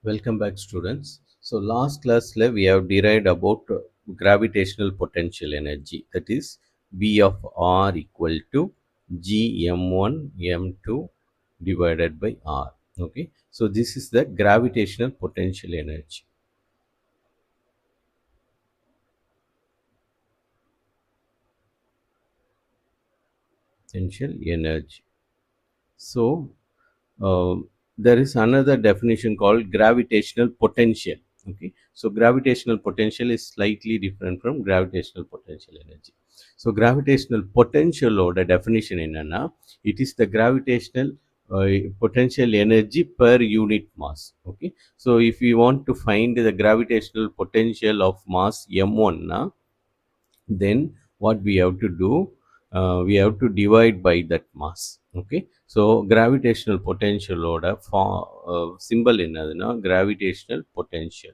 Welcome back, students. So, last class we have derived about gravitational potential energy, that is V of R equal to G m1 m2 divided by R. Okay, so this is the gravitational potential energy. Potential energy. So, uh, there is another definition called gravitational potential. Okay, so gravitational potential is slightly different from gravitational potential energy. So gravitational potential oda definition enna, it is the gravitational potential energy per unit mass. Okay, so if we want to find the gravitational potential of mass m1 na, then what we have to do, we have to divide by that mass. Okay, so gravitational potential oda symbol என்னதுன்னா gravitational potential.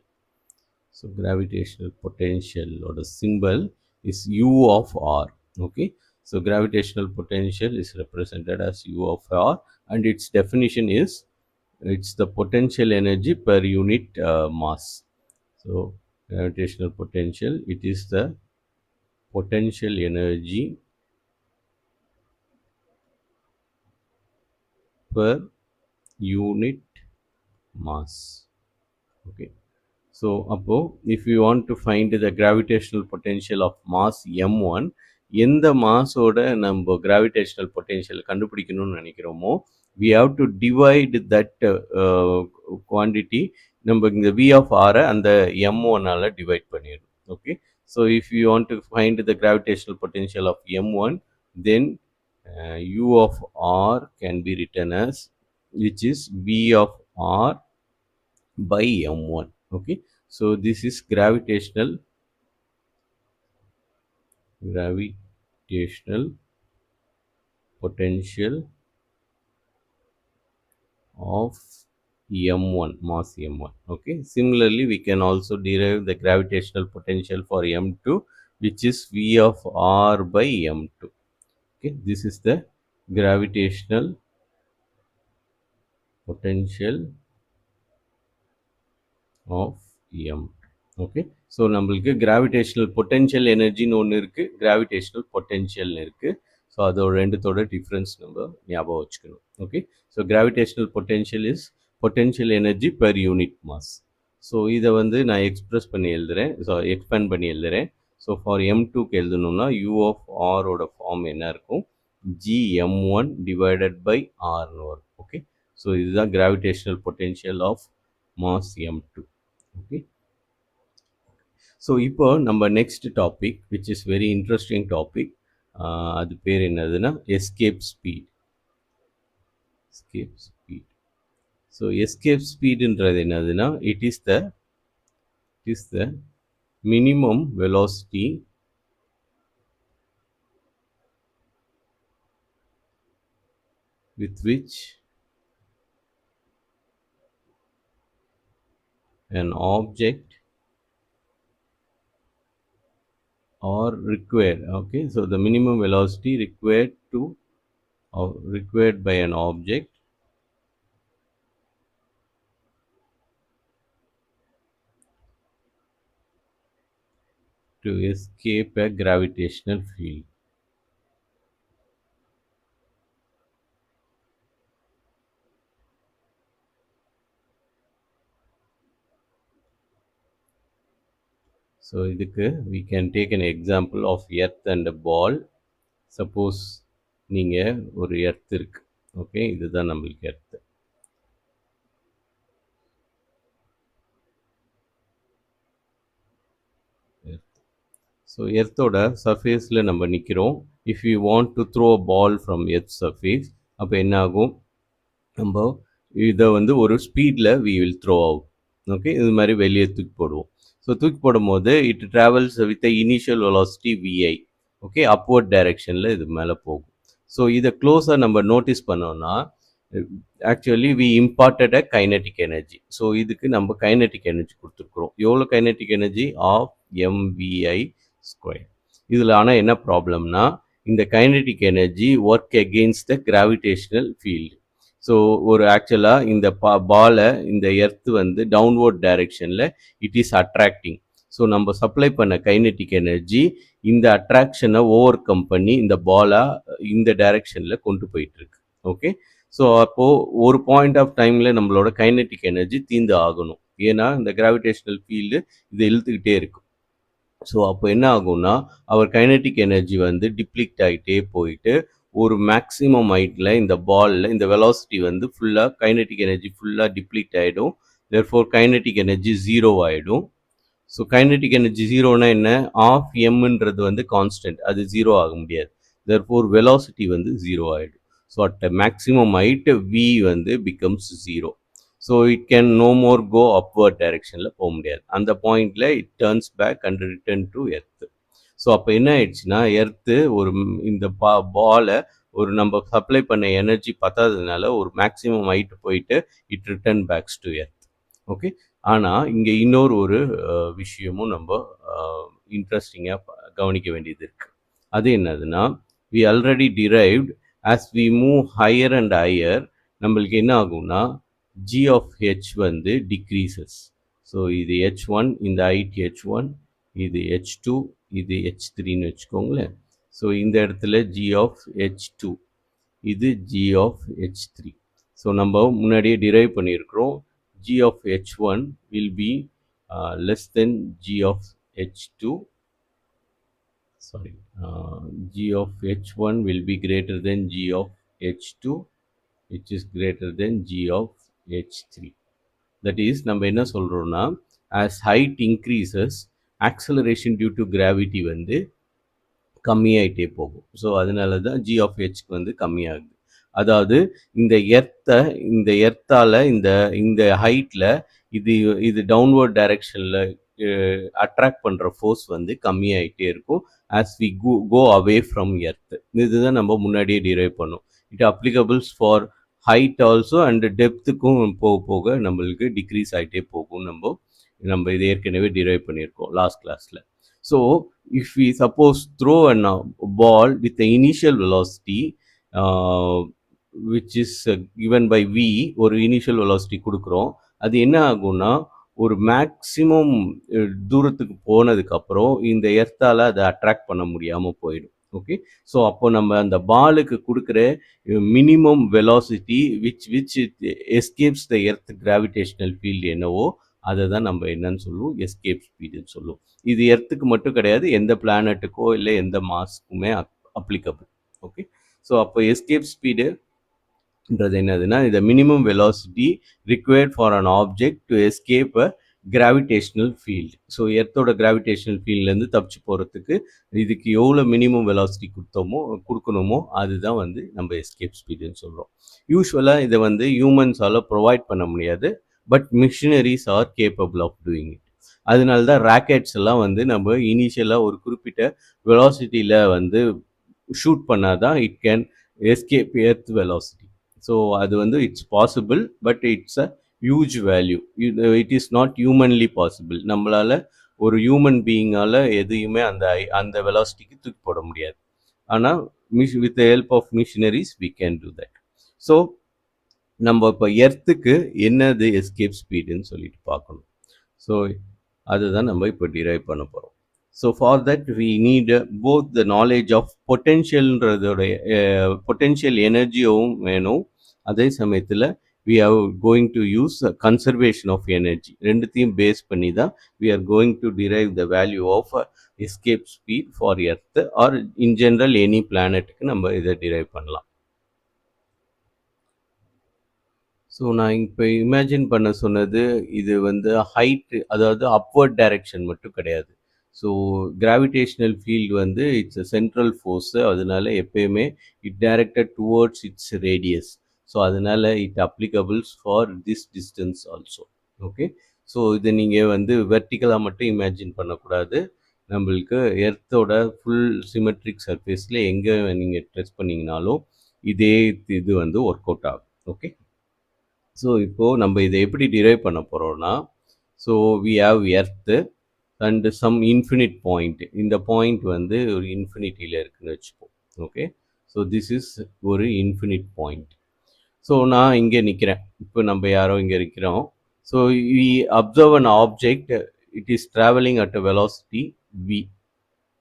So gravitational potential oda symbol is u of r. Okay, so gravitational potential is represented as u of r, and its definition is it's the potential energy per unit mass. So gravitational potential, it is the potential energy per unit mass. Okay, so அப்போ if you want to find the gravitational potential of mass m1, எந்த மாஸோட நம்ம gravitational potential கண்டுபிடிக்கணும்னு நினைக்கிறோமோ, we have to divide that quantity. நம்ம இந்த v of r அந்த m1 ஆல divide பண்ணிடணும். Okay, so if you want to find the gravitational potential of m1, then u of r can be written as, which is v of r by m1. Okay, so this is gravitational potential of m1, mass m1. Okay, similarly we can also derive the gravitational potential for m2, which is v of r by m2. Okay, this is the gravitational potential of m. Okay, so நம்மளுக்கு gravitational potential எனர்ஜின்னு ஒன்று இருக்கு, gravitational potential இருக்கு. So அதோட ரெண்டுத்தோட difference நம்ம ஞாபகம் வச்சுக்கணும். Okay, so gravitational potential is potential energy per unit mass. So இதை வந்து நான் எக்ஸ்பிரஸ் பண்ணி எழுதுறேன், ஸோ எக்ஸ்பேண்ட் பண்ணி எழுதுறேன். ஸோ ஃபார் m2க்கு எழுதணும்னா u of r ஓட ஃபார்ம் என்ன இருக்கும், gm1 டிவைடட் பை rன்னு வரும். ஓகே, ஸோ இதுதான் gravitational potential of mass m2. Okay, so இப்போ நம்ம next topic, which is very interesting topic, அது பேர் என்னதுன்னா escape speed. Escape speed. So escape speedன்றது என்னதுன்னா, it is the minimum velocity with which an object or required. Okay, so the minimum velocity required by an object to escape a gravitational field. So இதுக்கு we can take an example of earth and a ball. Suppose நீங்கள் ஒரு earth இருக்கு. Okay, இதுதான் நம்மளுக்கு earth. So எர்த்தோட சர்ஃபேஸில் நம்ம நிற்கிறோம். If you want to throw a ball from earth surface, அப்போ என்ன ஆகும், நம்ம இதை வந்து ஒரு ஸ்பீடில் we will throw out. Okay, இது மாதிரி வெளியே தூக்கி போடுவோம். ஸோ தூக்கி போடும்போது it travels with initial velocity V I. Okay, upward டைரெக்ஷனில் இது மேலே போகும். ஸோ இதை க்ளோஸாக நம்ம நோட்டீஸ் பண்ணோம்னா, actually we imparted a kinetic energy. So இதுக்கு நம்ம கைனட்டிக் எனர்ஜி கொடுத்துருக்குறோம். எவ்வளோ kinetic energy, half MVI square. இதில் ஆனால் என்ன ப்ராப்ளம்னா, இந்த kinetic energy work against the gravitational field. So ஒரு ஆக்சுவலாக இந்த பாலை இந்த எர்த்து வந்து டவுன்வர்ட் டைரெக்ஷனில் இட் இஸ் அட்ராக்டிங். ஸோ நம்ம சப்ளை பண்ண கைனெட்டிக் எனர்ஜி இந்த அட்ராக்ஷனை ஓவர் கம் பண்ணி இந்த பாலை இந்த டைரெக்ஷனில் கொண்டு போயிட்டுருக்கு. ஓகே, ஸோ அப்போது ஒரு பாயிண்ட் ஆஃப் டைமில் நம்மளோட கைனெட்டிக் எனர்ஜி தீந்து ஆகணும். ஏன்னா இந்த கிராவிடேஷனல் ஃபீல்டு இதை இழுத்துக்கிட்டே இருக்கும். ஸோ அப்போ என்ன ஆகும்னா அவர் கைனெட்டிக் எனர்ஜி வந்து டிப்ளிக்ட் ஆகிட்டே போயிட்டு ஒரு மேக்ஸிமம் ஹைட்டில் இந்த பாலில் இந்த வெலாசிட்டி வந்து ஃபுல்லாக கைனெட்டிக் எனர்ஜி ஃபுல்லாக டிப்ளிக்ட் ஆகிடும். தேர்ஃபோர் கைனெட்டிக் எனர்ஜி 0 ஆகிடும். ஸோ கைனெட்டிக் எனர்ஜி 0னா என்ன, ஆஃப் எம்ன்றது வந்து கான்ஸ்டன்ட், அது 0 ஆக முடியாது. தேர்ஃபோர் வெலாசிட்டி வந்து 0 ஆகிடும். So at maximum height V வந்து becomes 0. So it can no more go upward டைரெக்ஷனில் போக முடியாது. அந்த பாயிண்டில் it turns back and return to earth. So அப்போ என்ன ஆயிடுச்சுன்னா எர்த்து ஒரு இந்த பாலை ஒரு நம்ம சப்ளை பண்ண எனர்ஜி பத்தாததுனால ஒரு மேக்ஸிமம் ஹைட் போயிட்டு it return backs to earth. Okay, ஆனால் இங்கே இன்னொரு ஒரு விஷயமும் நம்ம இன்ட்ரெஸ்டிங்காக கவனிக்க வேண்டியது இருக்குது. அது என்னதுன்னா we already derived as we move higher and higher நம்மளுக்கு என்ன ஆகும்னா g of h வந்து decreases. ஸோ இது h1, இந்த height h1, இது h2, இது h3ன்னு வச்சுக்கோங்களேன். ஸோ இந்த இடத்துல g of h2, இது g of h3. ஸோ நம்ம முன்னாடியே டிரைவ் பண்ணியிருக்கிறோம். g of h1 will be less than g of h2. Sorry, g of h1 will be greater than g of h2, which is greater than g of h3. That is நம்ம என்ன சொல்கிறோன்னா as height increases acceleration due to gravity வந்து கம்மியாயிட்டே போகும். So அதனால தான் g of hக்கு வந்து கம்மியாகுது. அதாவது இந்த எர்த்தால் இந்த ஹைட்டில் இது டவுன்வர்ட் டைரெக்ஷனில் அட்ராக்ட் பண்ணுற ஃபோர்ஸ் வந்து கம்மியாகிட்டே இருக்கும் as we go away from earth. இதுதான் நம்ம முன்னாடியே டிரைவ் பண்ணோம். It applicables for height also and டெப்த்துக்கும் போக போக நம்மளுக்கு டிக்ரீஸ் ஆகிட்டே போகும். நம்ம இது ஏற்கனவே டிரைவ் பண்ணியிருக்கோம் லாஸ்ட் கிளாஸில். So if we suppose throw an ball with initial velocity which is given by V, ஒரு இனிஷியல் வெலாசிட்டி கொடுக்குறோம். அது என்ன ஆகும்னா ஒரு மேக்ஸிமம் தூரத்துக்கு போனதுக்கப்புறம் இந்த எர்த்தால் அதை அட்ராக்ட் பண்ண முடியாமல் போயிடும். ஓகே, ஸோ அப்போ நம்ம அந்த பாலுக்கு கொடுக்குற minimum velocity which escapes the earth gravitational field என்னவோ அதை தான் நம்ம என்னன்னு சொல்லுவோம், எஸ்கேப் ஸ்பீடுன்னு சொல்லுவோம். இது எர்த்துக்கு மட்டும் கிடையாது, எந்த பிளானட்டுக்கோ இல்லை எந்த மாஸ்க்குமே அப்ளிகபிள். ஓகே, ஸோ அப்போ எஸ்கேப் ஸ்பீடுன்றது என்னதுன்னா இந்த minimum velocity required for an object to escape a gravitational field. So எர்த்தோட கிராவிடேஷனல் ஃபீல்ட்லேருந்து தப்பிச்சு போகிறதுக்கு இதுக்கு எவ்வளோ மினிமம் வெலாசிட்டி கொடுக்கணுமோ அதுதான் வந்து நம்ம எஸ்கேப் ஸ்பீடுன்னு சொல்கிறோம். யூஸ்வலாக இதை வந்து ஹியூமன்ஸால் ப்ரொவைட் பண்ண முடியாது, but machineries are capable of doing it. அதனால தான் ராக்கெட்ஸ் எல்லாம் வந்து நம்ம இனிஷியலாக ஒரு குறிப்பிட்ட வெலாசிட்டியில் வந்து ஷூட் பண்ணால் தான் it can escape earth velocity. So அது வந்து it's possible, but it's a huge value. It is not humanly possible. நம்மளால் ஒரு ஹியூமன் பீயிங்கால் எதையுமே அந்த வெலாசிட்டிக்கு தூக்கி போட முடியாது. ஆனால் with help of machineries we can do that. So நம்ம இப்போ எர்த்துக்கு என்னது எஸ்கேப் ஸ்பீடுன்னு சொல்லிட்டு பார்க்கணும். ஸோ அதுதான் நம்ம இப்போ டிரைவ் பண்ண போகிறோம். So for that we need both the knowledge of பொட்டென்ஷியல்ன்றதோடைய பொட்டென்ஷியல் எனர்ஜியும் வேணும். அதே சமயத்தில் we are going to use conservation of energy. ரெண்டுத்தையும் பேஸ் பண்ணி தான் we are going to derive the value of escape speed for earth or in general any planetக்கு நம்ம இதை டிரைவ் பண்ணலாம். ஸோ நான் இப்போ இமேஜின் பண்ண சொன்னது இது வந்து ஹைட்டு, அதாவது அப்வர்ட் டைரெக்ஷன் மட்டும் கிடையாது. ஸோ கிராவிடேஷ்னல் ஃபீல்டு வந்து இட்ஸ் அ சென்ட்ரல் ஃபோர்ஸு, அதனால எப்பயுமே it directed towards its radius. So அதனால it applicables for this distance also. Okay, so இதை நீங்கள் வந்து வெர்டிக்கலாக மட்டும் இமேஜின் பண்ணக்கூடாது. நம்மளுக்கு எர்த்தோட ஃபுல் சிமெட்ரிக் சர்ஃபேஸில் எங்கே நீங்கள் ட்ரெஸ் பண்ணிங்கனாலும் இதே இது வந்து ஒர்க் அவுட் ஆகும். ஓகே, ஸோ இப்போது நம்ம இதை எப்படி டிரைவ் பண்ண போகிறோம்னா, so we have earth and some infinite point. இந்த பாயிண்ட் வந்து ஒரு இன்ஃபினிட்டியில் இருக்குதுன்னு வச்சுப்போம். ஓகே, ஸோ திஸ் இஸ் ஒரு இன்ஃபினிட் பாயிண்ட். ஸோ நான் இங்கே நிற்கிறேன். இப்போ நம்ம யாரோ இங்கே இருக்கிறோம். So we observe an object, it is traveling at a velocity v.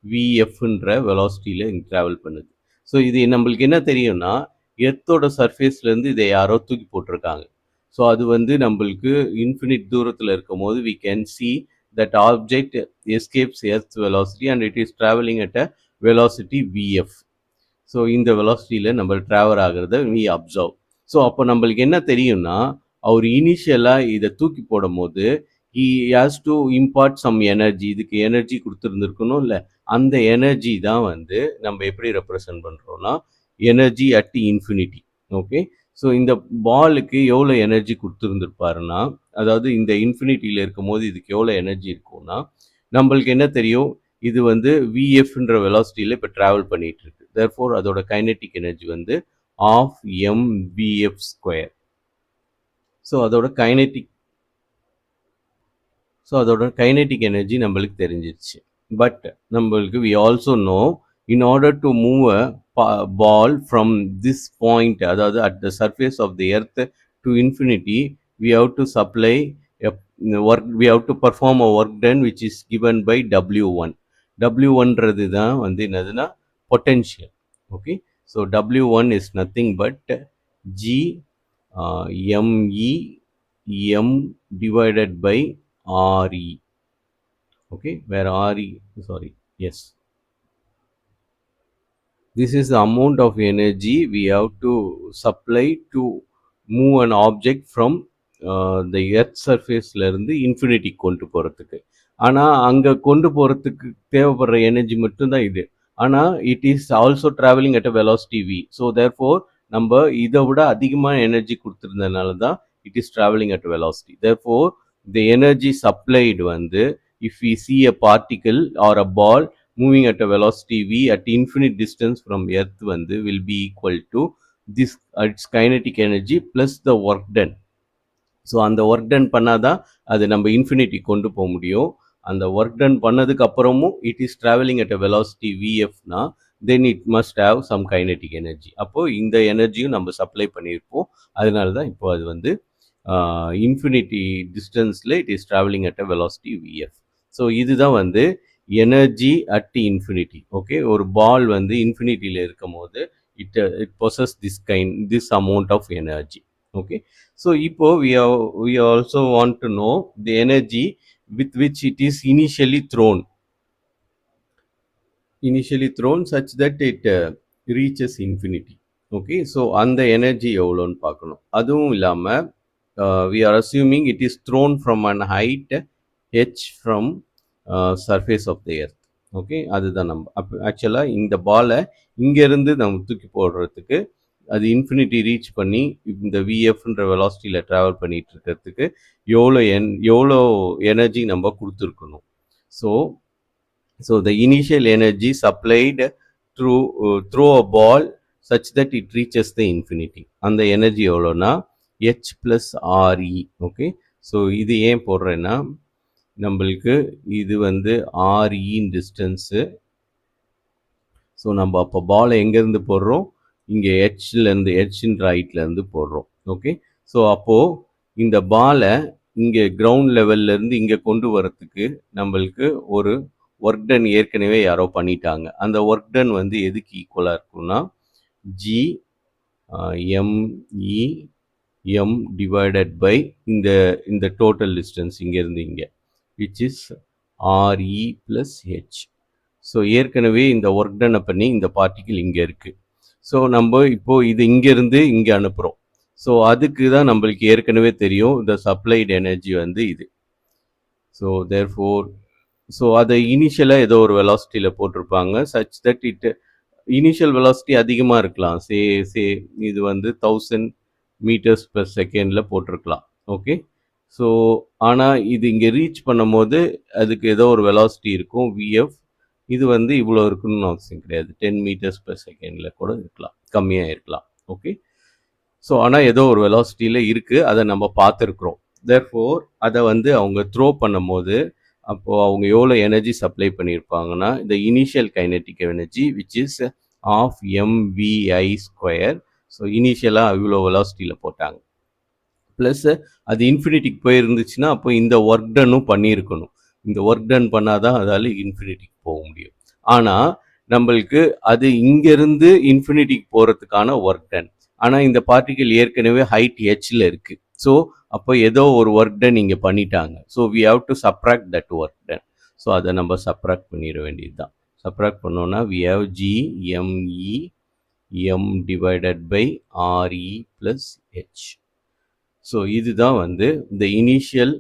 vfன்ற வெலாசிட்டியில் இங்கே ட்ராவல் பண்ணுது. ஸோ இது நம்மளுக்கு என்ன தெரியும்னா, எர்த்தோட சர்ஃபேஸ்லேருந்து இதை யாரோ தூக்கி போட்டிருக்காங்க. ஸோ அது வந்து நம்மளுக்கு இன்ஃபினிட் தூரத்தில் இருக்கும் போது we can see that object escapes earth's velocity and it is traveling at a velocity vf. So இந்த வெலாசிட்டியில் நம்ம ட்ராவல் ஆகிறத we observe. ஸோ அப்போ நம்மளுக்கு என்ன தெரியும்னா, அவர் இனிஷியலாக இதை தூக்கி போடும் போது he has to impart some energy. இதுக்கு எனர்ஜி கொடுத்துருந்துருக்கணும் இல்லை, அந்த எனர்ஜி தான் வந்து நம்ம எப்படி ரெப்ரசன்ட் பண்ணுறோம்னா energy at infinity. Okay, so இந்த பாலுக்கு எவ்வளோ எனர்ஜி கொடுத்துருந்துருப்பாருன்னா, அதாவது இந்த இன்ஃபினிட்டியில் இருக்கும் போது இதுக்கு எவ்வளோ எனர்ஜி இருக்கும்னா, நம்மளுக்கு என்ன தெரியும், இது வந்து விஎஃப்ன்ற வெலாசிட்டியில் இப்போ ட்ராவல் பண்ணிட்டு இருக்கு. தேர்ஃபோர் அதோட கைனெட்டிக் எனர்ஜி வந்து ஆஃப் mvf ஸ்கொயர். ஸோ அதோட கைனெட்டிக் எனர்ஜி நம்மளுக்கு தெரிஞ்சிருச்சு. பட் நம்மளுக்கு we also know in order to move a ball from this point, அதாவது at the surface of the earth to infinity, we have to supply a work, we have to perform a work done which is given by w1. w1ன்றது தான் வந்து என்னதுன்னா potential. okay, so w1 is nothing but g me m divided by re. okay, where re, sorry, yes, this is the amount of energy we have to supply to move an object from the earth surface ல இருந்து infinity கொண்டு போகிறதுக்கு. ஆனால் அங்கே கொண்டு போகிறதுக்கு தேவைப்படுற energy மட்டும்தான் இது. ஆனால் it is also travelling at a velocity V. So therefore நம்ம இதை விட அதிகமான எனர்ஜி கொடுத்துருந்ததுனால தான் it is travelling at velocity. Therefore the energy supplied வந்து if we see a particle or a ball moving at a velocity v at infinite distance from earth வந்து will be equal to this its kinetic energy plus the work done. So அந்த work done பண்ணாதான் அது நம்ம infinity கொண்டு போக முடியும். அந்த work done பண்ணதுக்கு அப்புறமும் it is travelling at a velocity விஎஃப்னா then it must have some kinetic energy. அப்போது இந்த எனர்ஜியும் நம்ம சப்ளை பண்ணியிருப்போம். அதனால தான் இப்போ அது வந்து இன்ஃபினிட்டி டிஸ்டன்ஸில் it is travelling at a velocity VF. So இதுதான் வந்து எனர்ஜி அட் இன்ஃபினிட்டி. ஓகே, ஒரு பால் வந்து இன்ஃபினிட்டியில் இருக்கும் போது it possess this amount of energy. okay, so இப்போ we also want to know the energy with which it is initially thrown such that it reaches infinity. okay, so அந்த energy எவ்வளோன்னு பார்க்கணும். அதுவும் இல்லாமல் we are assuming it is thrown from an height h from surface of the earth. okay, அதுதான் நம்ம ஆக்சுவலாக இந்த பாலை இங்கேருந்து நம்ம தூக்கி போடுறதுக்கு அது இன்ஃபினிட்டி ரீச் பண்ணி இந்த விஎஃப்ன்ற வெலாசிட்டியில் ட்ராவல் பண்ணிட்டு இருக்கிறதுக்கு எவ்வளோ எனர்ஜி நம்ம கொடுத்துருக்கணும். So the initial energy supplied through a ball such that it reaches the infinity. அந்த எனர்ஜி எவ்வளோனா h + re. ஓகே, ஸோ இது ஏன் போடுறேன்னா நம்மளுக்கு இது வந்து re டிஸ்டன்ஸு. ஸோ நம்ம அப்போ பாலை எங்கேருந்து போடுறோம், இங்கே ஹெச்லேருந்து ஹெச்ன்ற ஹைட்லேருந்து போடுறோம். ஓகே, ஸோ அப்போது இந்த பாலை இங்கே கிரவுண்ட் லெவல்லேருந்து இங்கே கொண்டு வரத்துக்கு நம்மளுக்கு ஒரு ஒர்க் டன் ஏற்கனவே யாரோ பண்ணிட்டாங்க. அந்த ஒர்க் டன் வந்து எதுக்கு ஈக்குவலாக இருக்குன்னா G M E M divided by இந்த டோட்டல் டிஸ்டன்ஸ் இங்கேருந்து இங்கே which is R E plus H. So ஏற்கனவே இந்த ஒர்க் டனை பண்ணி இந்த பார்ட்டிக்கிள் இங்கே இருக்குது. ஸோ நம்ம இப்போது இது இங்கேருந்து இங்கே அனுப்புகிறோம். ஸோ அதுக்கு தான் நம்மளுக்கு ஏற்கனவே தெரியும் இந்த சப்ளைடு எனர்ஜி வந்து இது. ஸோ தேர்ஃபோர் அதை இனிஷியலாக ஏதோ ஒரு வெலாசிட்டியில் போட்டிருப்பாங்க சச் தட் இனிஷியல் வெலாசிட்டி அதிகமாக இருக்கலாம். இது வந்து 1000 meters/second போட்டிருக்கலாம். ஓகே, ஸோ ஆனால் இது இங்கே ரீச் பண்ணும் போது அதுக்கு ஏதோ ஒரு வெலாசிட்டி இருக்கும் விஎஃப். இது வந்து இவ்வளோ இருக்குன்னு அவசியம் கிடையாது, 10 meters/second கூட இருக்கலாம், கம்மியாக இருக்கலாம். ஓகே, ஸோ ஆனால் ஏதோ ஒரு வெலாசிட்டியில் இருக்குது, அதை நம்ம பார்த்துருக்குறோம். தேர்ஃபோர் அதை வந்து அவங்க த்ரோ பண்ணும் போது அப்போது அவங்க எவ்வளோ எனர்ஜி சப்ளை பண்ணியிருப்பாங்கன்னா இந்த initial kinetic energy which is half mvi square. So இனிஷியலாக இவ்வளோ வெலாசிட்டியில் போட்டாங்க. ப்ளஸ் அது இன்ஃபினிட்டிக்கு போயிருந்துச்சுன்னா அப்போ இந்த ஒர்க் டன்னும் பண்ணியிருக்கணும். இந்த ஒர்க் டன் பண்ணால் தான் அதால் இன்ஃபினிட்டிக்கு போக முடியும். ஆனால் நம்மளுக்கு அது இங்கேருந்து இன்ஃபினிட்டிக்கு போகிறதுக்கான ஒர்க் டன். ஆனால் இந்த பார்ட்டிகிள் ஏற்கனவே ஹைட் ஹெச்சில் இருக்குது. ஸோ அப்போ ஏதோ ஒரு ஒர்க் டன் இங்கே பண்ணிட்டாங்க. So we have to subtract that work done. So அதை நம்ம சப்ராக்ட் பண்ணிட வேண்டியது தான். சப்ராக்ட் பண்ணோன்னா we have G M E M divided by R E plus H. So இதுதான் வந்து the initial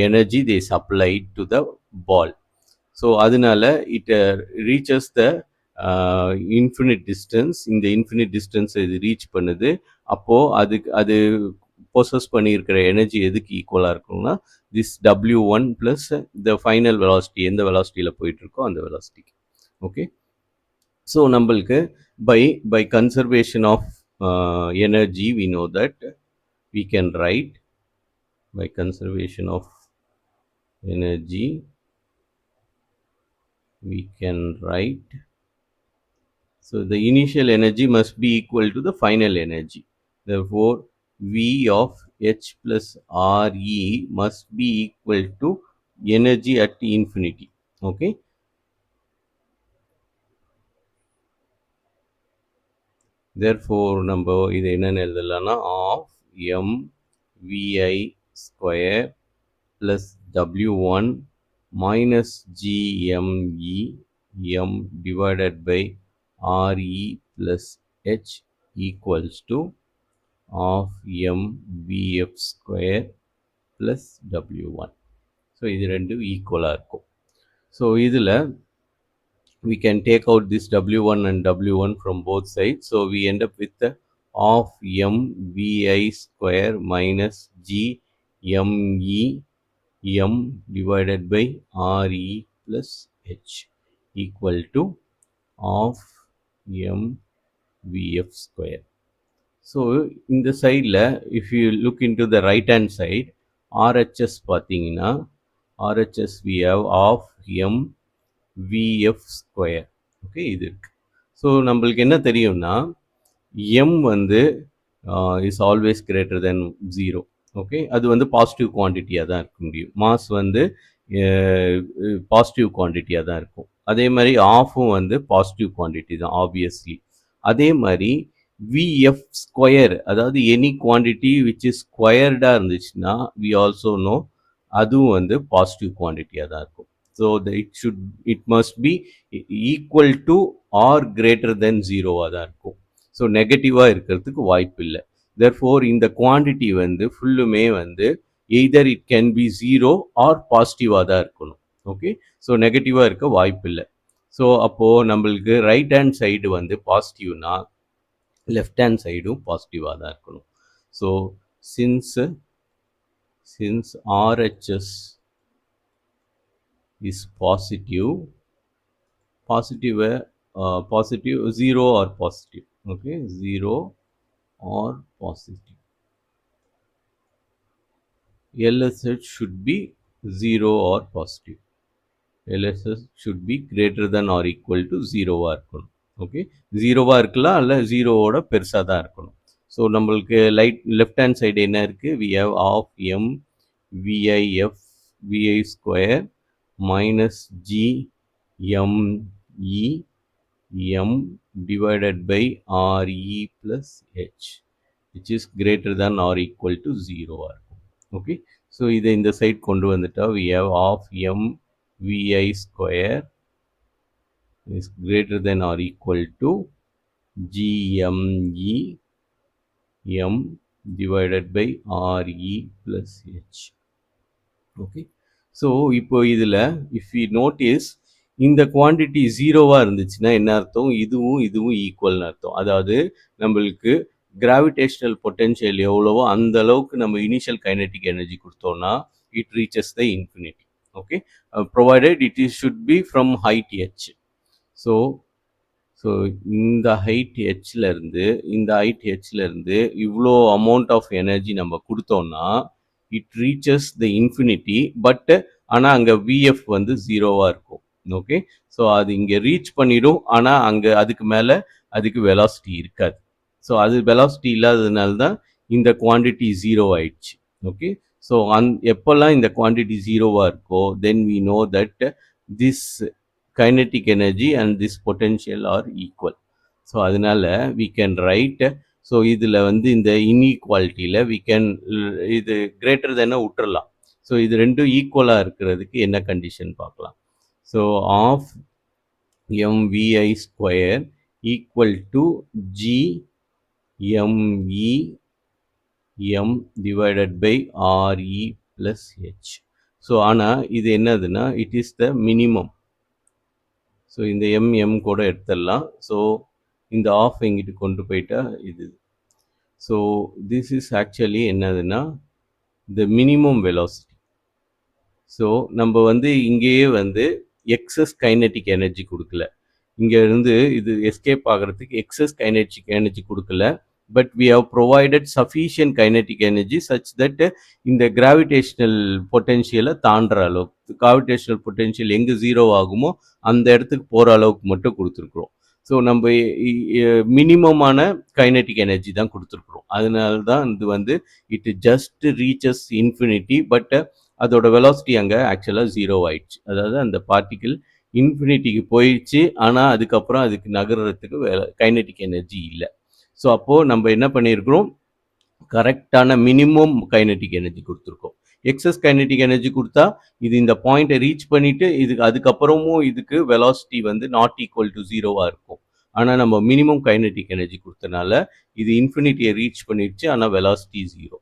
energy they supplied to the ball. So அதனால it reaches the infinite distance. இந்த infinite distance இது ரீச் பண்ணுது. அப்போது அது பொசஸ் பண்ணியிருக்கிற எனர்ஜி எதுக்கு ஈக்குவலாக இருக்கும்னா this W1 plus the final velocity, எந்த வெலாசிட்டியில் போயிட்டுருக்கோ அந்த வெலாசிட்டிக்கு. ஓகே, ஸோ நம்மளுக்கு by conservation of energy we know that we can write by conservation of energy we can write, so the initial energy must be equal to the final energy. Therefore V of H plus RE must be equal to energy at infinity. Okay, therefore நம்ம இது என்னன்னு எழுதலாம்னா of m vi square plus W1 minus GME m divided by RE plus H equals to of m VF square plus W1. So இது ரெண்டும் ஈக்குவலாக இருக்கும். So இதில் we can take out this W1 and W1 from both sides. So we end up with the of m vi square minus GME m divided by RE plus H equal to of m VF square. So in the side la, if you look into the right hand side, RHS பார்த்தீங்கன்னா RHS we have of m VF square. Okay, இது இருக்கு. So நம்மளுக்கு என்ன தெரியும்னா m வந்து is always greater than 0. Okay, அது வந்து positive குவான்டிட்டியாக தான் இருக்க முடியும். மாஸ் வந்து பாசிட்டிவ் குவான்டிட்டியாக தான் இருக்கும். அதே மாதிரி ஆஃபும் வந்து பாசிட்டிவ் குவான்டிட்டி தான் ஆப்வியஸ்லி. அதே மாதிரி விஎஃப் ஸ்கொயர், அதாவது எனி குவான்டிட்டி விச் இஸ் ஸ்கொயர்டாக இருந்துச்சுன்னா வி ஆல்சோ நோ அதுவும் வந்து பாசிட்டிவ் குவான்டிட்டியாக தான் இருக்கும். So it must be equal to or greater than 0வாக தான் இருக்கும். ஸோ நெகட்டிவாக இருக்கிறதுக்கு வாய்ப்பு இல்லை. therefore இந்த குவான்டிட்டி வந்து ஃபுல்லுமே வந்து either it can be 0 or பாசிட்டிவாக தான் இருக்கணும். ஓகே, ஸோ நெகட்டிவாக இருக்க வாய்ப்பு இல்லை. ஸோ அப்போது நம்மளுக்கு ரைட் ஹேண்ட் சைடு வந்து பாசிட்டிவ்னா லெஃப்ட் ஹேண்ட் சைடும் பாசிட்டிவாக தான் இருக்கணும். So since RHS is positive 0 or positive. Okay, 0 or positive. LSH should be 0 or positive. LSH should be greater than or equal to 0வா இருக்கணும். ஓகே, 0வா இருக்கலாம், இல்லை 0வோட பெருசாக தான் இருக்கணும். ஸோ நம்மளுக்கு லெஃப்ட் ஹேண்ட் சைடு என்ன இருக்குது? we have of m vi square minus g m e m divided by RE plus H which is greater than or equal to 0 இருக்கும். ஓகே, ஸோ இதை இந்த சைட் கொண்டு வந்துட்டா we have of m vi square is greater than or equal to GME m divided by RE plus H. Okay, so இப்போ இதில் if you notice இந்த quantity 0வாக இருந்துச்சுன்னா என்ன அர்த்தம்? இதுவும் ஈக்குவல்னு அர்த்தம். அதாவது நம்மளுக்கு கிராவிடேஷனல் பொட்டென்ஷியல் எவ்வளவோ அந்த அளவுக்கு நம்ம இனிஷியல் கைனெட்டிக் எனர்ஜி கொடுத்தோம்னா it reaches the infinity. Okay, provided it is should be from height h. So இந்த ஹைட் ஹெச்லேருந்து இவ்வளோ அமௌண்ட் ஆஃப் எனர்ஜி நம்ம கொடுத்தோம்னா it reaches the infinity. But ஆனால் அங்கே விஎஃப் வந்து 0வாக இருக்கும். ஓகே, ஸோ அது இங்கே ரீச் பண்ணிடும், ஆனால் அங்கே அதுக்கு மேலே அதுக்கு வெலாசிட்டி இருக்காது. ஸோ அது வெலாசிட்டி இல்லாததுனால தான் இந்த குவான்டிட்டி ஜீரோ ஆயிடுச்சு. ஓகே, ஸோ எப்போல்லாம் இந்த குவான்டிட்டி ஜீரோவாக இருக்கோ then we know that this kinetic energy and this potential are equal. So அதனால வி கேன் ரைட். ஸோ இதில் வந்து இந்த இன்இக்வாலிட்டியில் வி கேன் இது கிரேட்டர் தென்னை விட்டுறலாம். ஸோ இது ரெண்டும் ஈக்குவலாக இருக்கிறதுக்கு என்ன கண்டிஷன் பார்க்கலாம். So half mvi square equal to g me m divided by re plus h. So ஆனால் இது என்னதுன்னா it is the minimum. So இந்த m கூட எடுத்துடலாம். ஸோ இந்த ஆஃப் எங்கிட்டு கொண்டு போயிட்டா இது. ஸோ திஸ் இஸ் ஆக்சுவலி என்னதுன்னா த மினிமம் வெலாசிட்டி. ஸோ நம்ம வந்து இங்கேயே வந்து எக்ஸஸ் கைனெட்டிக் எனர்ஜி கொடுக்கல. இங்கே இருந்து இது எஸ்கேப் ஆகிறதுக்கு எக்ஸஸ் கைனெட்டிக் எனர்ஜி கொடுக்கல. But we have provided sufficient kinetic energy such that இந்த கிராவிடேஷனல் பொட்டென்ஷியலை தாண்டுற அளவுக்கு, கிராவிடேஷனல் பொட்டென்ஷியல் எங்கே ஜீரோ ஆகுமோ அந்த இடத்துக்கு போகிற அளவுக்கு மட்டும் கொடுத்துருக்குறோம். ஸோ நம்ம மினிமமான கைனெட்டிக் எனர்ஜி தான் கொடுத்துருக்குறோம். அதனால தான் இது வந்து it just reaches infinity. But அதோட வெலாசிட்டி அங்கே ஆக்சுவலாக ஜீரோ ஆயிடுச்சு. அதாவது அந்த பார்ட்டிக்கிள் இன்ஃபினிட்டிக்கு போயிடுச்சு. ஆனால் அதுக்கப்புறம் அதுக்கு நகர்றதுக்கு கைனெட்டிக் எனர்ஜி இல்லை. ஸோ அப்போது நம்ம என்ன பண்ணியிருக்கிறோம், கரெக்டான மினிமம் கைனெட்டிக் எனர்ஜி கொடுத்துருக்கோம். எக்ஸஸ் கைனெட்டிக் எனர்ஜி கொடுத்தா இது இந்த பாயிண்ட்டை ரீச் பண்ணிவிட்டு இதுக்கு அதுக்கப்புறமும் இதுக்கு வெலாசிட்டி வந்து நாட் ஈக்குவல் டு ஜீரோவாக இருக்கும். ஆனால் நம்ம மினிமம் கைனெட்டிக் எனர்ஜி கொடுத்தனால இது இன்ஃபினிட்டியை ரீச் பண்ணிடுச்சு. ஆனால் வெலாசிட்டி ஜீரோ.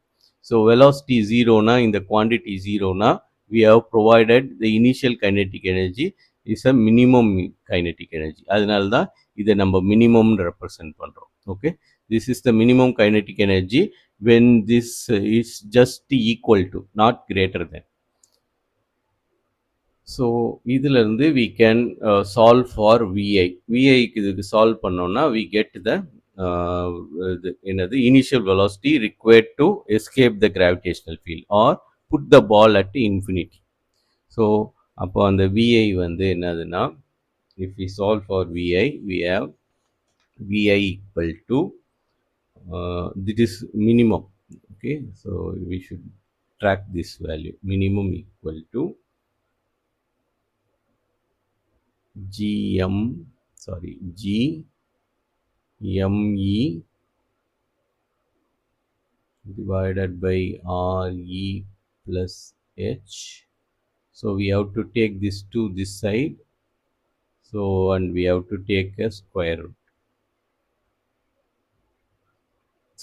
ஸோ வெலாசிட்டி ஜீரோனா இந்த quantity ஜீரோனா we have provided the initial kinetic energy is a minimum kinetic energy. அதனால தான் இதை நம்ம மினிமம் ரெப்ரசன்ட் பண்ணுறோம். Okay, this is the minimum kinetic energy when this is just equal to, not greater than. So இதிலிருந்து we can solve for vi. viக்கு இதுக்கு solve பண்ணோம்னா we get the என்னது initial velocity required to escape the gravitational field or put the ball at infinity. So அப்போ அந்த vi வந்து என்னதுன்னா, if we solve for vi, we have vi equal to this is minimum. Okay, so we should track this value. Minimum equal to GME divided by RE plus H. So we have to take this to this side. So and we have to take a square root.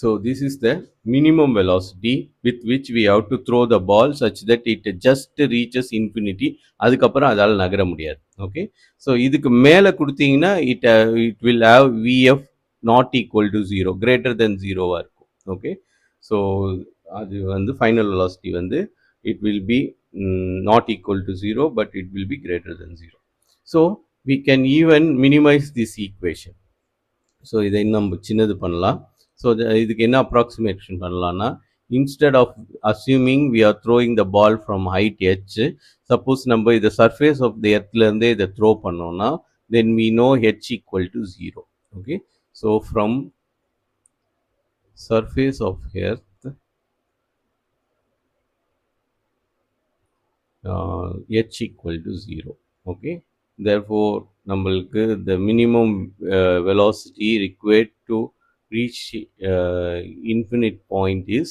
So this is the minimum velocity with which we have to throw the ball such that it just reaches infinity. அதுக்கப்புறம் அதால் நகர முடியாது. Okay, so இதுக்கு மேலே கொடுத்தீங்கன்னா it will have vf not equal to 0, greater than 0வாக இருக்கும். Okay, so அது வந்து ஃபைனல் வெலாசிட்டி வந்து it will be not equal to 0 but it will be greater than 0. So we can even minimize this equation. So இதை நம்ம சின்னது பண்ணலாம். So இதுக்கு என்ன அப்ராக்சிமேஷன் பண்ணலான்னா, instead of assuming we are throwing the ball from height H, suppose நம்ம இதை surface of the எர்த்லேருந்தே இதை த்ரோ பண்ணோம்னா then we know H equal to 0. Okay, so from surface of earth h equal to 0. Okay, therefore நம்மளுக்கு the minimum velocity required to reach infinite point is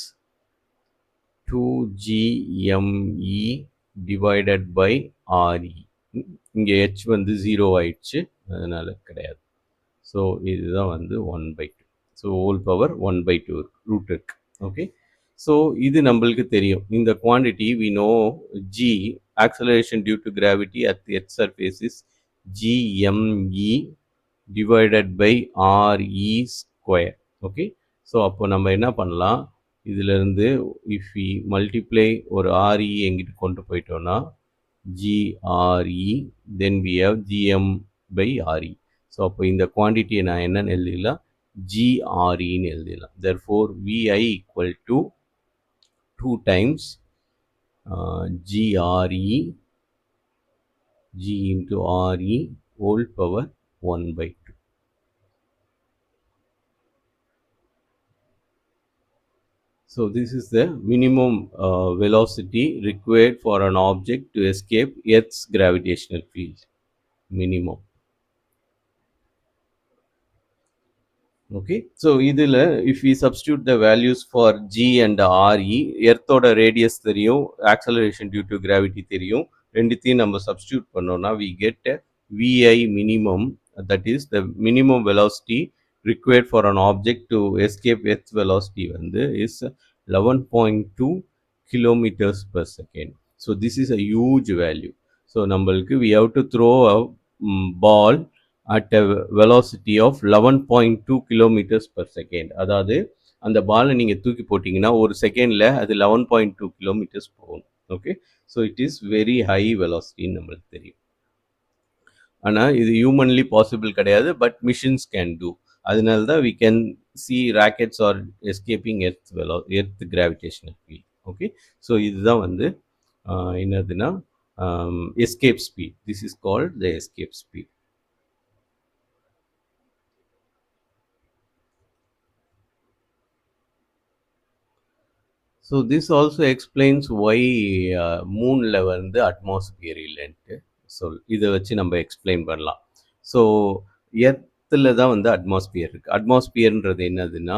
2gme divided by re. இங்கே h வந்து 0 ஆயிடுச்சு, அதனால கிடையாது. So இதுதான் வந்து 1/2. So whole power 1/2 root இருக்கு. Okay, so இது நம்மளுக்கு தெரியும். இந்த quantity we know g, acceleration due to gravity at the earth surface is gme divided by re square. Okay, so அப்போ நம்ம என்ன பண்ணலாம், இதிலிருந்து if we multiply ஒரு re எங்கிட்டு கொண்டு போயிட்டோம்னா gre, then we have gm by re. So அப்போ இந்த குவான்டிட்டியை நான் என்னன்னு எழுதிடலாம், GREன்னு எழுதிடலாம். therefore vi equal to 2 times GRE, G into RE whole power 1/2. So this is the minimum velocity required for an object to escape Earth's gravitational field. Minimum. Okay, so இதில் if we substitute the values for g and re, எர்த்தோட radius தெரியும், acceleration due to gravity தெரியும், ரெண்டுத்தையும் நம்ம substitute பண்ணோம்னா we get a vi minimum, that is the minimum velocity required for an object to escape earth velocity வந்து is 11.2 kilometers per second. So this is a huge value. So நம்மளுக்கு we have to throw a ball at a velocity of 11.2 kilometers per second. அதாவது அந்த பாலை நீங்கள் தூக்கி போட்டிங்கன்னா ஒரு செகண்டில் அது 11.2 kilometers போகும். Okay, so it is very high வெலாசிட்டின்னு நம்மளுக்கு தெரியும். ஆனால் இது ஹியூமன்லி பாசிபிள் கிடையாது, பட் மிஷின்ஸ் கேன் டூ. அதனால தான் we can see rockets are escaping earth gravitational field. Okay, so இதுதான் வந்து என்னதுன்னா escape speed. This is called the escape speed. So this also explains why மூனில் வந்து அட்மாஸ்பியர் இல்லைன்ட்டு இதை வச்சு நம்ம எக்ஸ்பிளைன் பண்ணலாம். ஸோ எர்த்தில் தான் வந்து அட்மாஸ்பியர் இருக்குது. அட்மாஸ்பியர்ன்றது என்னதுன்னா,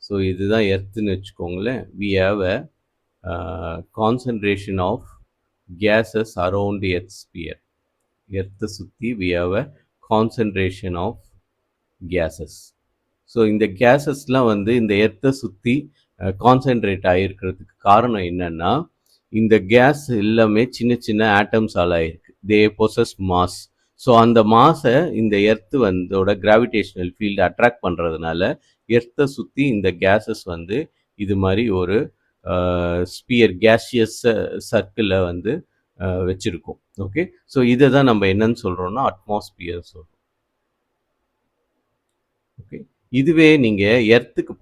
ஸோ இதுதான் எர்த்துன்னு வச்சுக்கோங்களேன். We have a concentration of gases around earth sphere. எர்த்தை சுற்றி we have a concentration of gases. So இந்த கேஸஸ்லாம் வந்து இந்த எர்த்தை சுற்றி கான்சென்ட்ரேட் ஆகிருக்கிறதுக்கு காரணம் என்னன்னா, இந்த கேஸ் எல்லாமே சின்ன சின்ன ஆட்டம்ஸால் ஆகிருக்கு. They possess mass. ஸோ அந்த மாஸை இந்த எர்த்து வந்தோட கிராவிடேஷனல் ஃபீல்டு அட்ராக்ட் பண்ணுறதுனால எர்த்தை சுற்றி இந்த கேஸஸ் வந்து இது மாதிரி ஒரு ஸ்பியர் கேஷியஸ் சர்க்கிளை வந்து வச்சுருக்கோம். ஓகே, ஸோ இதை தான் நம்ம என்னன்னு சொல்கிறோம்னா அட்மாஸ்பியர் சொல்கிறோம். ஓகே, இதுவே நீங்கள் எர்த்துக்கு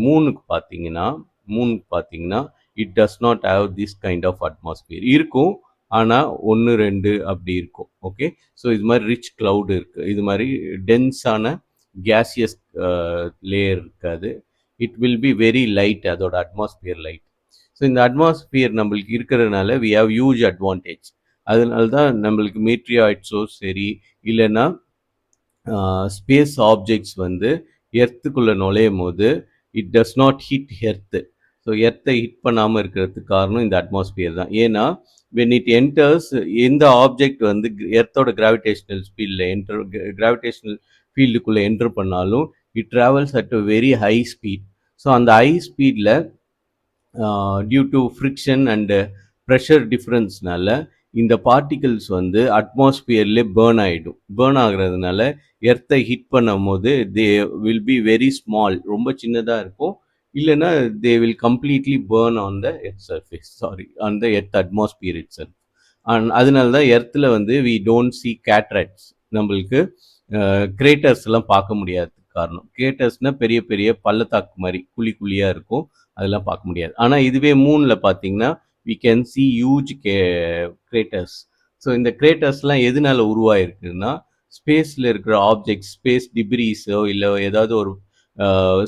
மூனுக்கு பார்த்தீங்கன்னா it does not have this kind of atmosphere. இருக்கும், ஆனால் 1 2 அப்படி இருக்கும். ஓகே, ஸோ இது மாதிரி ரிச் க்ளவுட் இருக்குது, இது மாதிரி டென்ஸான கேசியஸ் லேயர் இருக்காது. It will be very light, அதோட அட்மாஸ்பியர் லைட். ஸோ இந்த அட்மாஸ்பியர் நம்மளுக்கு இருக்கிறதுனால வி ஹாவ் ஹியூஜ் அட்வான்டேஜ். அதனால தான் நம்மளுக்கு மீட்ரியாய்ட்ஸோ சரி, இல்லைன்னா ஸ்பேஸ் ஆப்ஜெக்ட்ஸ் வந்து எர்த்துக்குள்ளே நுழையும் போது it does not hit earth. So எர்த்தை ஹிட் பண்ணாமல் இருக்கிறதுக்கு காரணம் இந்த அட்மாஸ்பியர் தான். ஏன்னா வென் இட் என்டர்ஸ், எந்த ஆப்ஜெக்ட் வந்து எர்த்தோட கிராவிடேஷனல் கிராவிடேஷனல் ஃபீல்டுக்குள்ளே என்டர் பண்ணாலும் it travels at a very high speed. So அந்த ஹை ஸ்பீடில் due to friction and pressure டிஃப்ரென்ஸ்னால இந்த பார்ட்டிகல்ஸ் வந்து அட்மாஸ்பியர்லே பேர்ன் ஆகிறதுனால எர்த்தை ஹிட் பண்ணும் போது they will be very small, ரொம்ப சின்னதாக இருக்கும். இல்லைன்னா they will completely burn on the earth surface, on the earth atmosphere itself. அதனால தான் எர்த்தில் வந்து வி டோன்ட் சி கேட்ராக்ட்ஸ், நம்மளுக்கு கிரேட்டர்ஸ்லாம் பார்க்க முடியாது. காரணம், கிரேட்டர்ஸ்னால் பெரிய பெரிய பள்ளத்தாக்கு மாதிரி குழியாக இருக்கும், அதெல்லாம் பார்க்க முடியாது. ஆனால் இதுவே மூனில் பார்த்தீங்கன்னா we can see huge craters. So இந்த கிரேட்டர்ஸ்லாம் எதனால உருவாயிருக்குன்னா, ஸ்பேஸில் இருக்கிற ஆப்ஜெக்ட்ஸ், ஸ்பேஸ் டிப்ரீஸோ இல்லை ஏதாவது ஒரு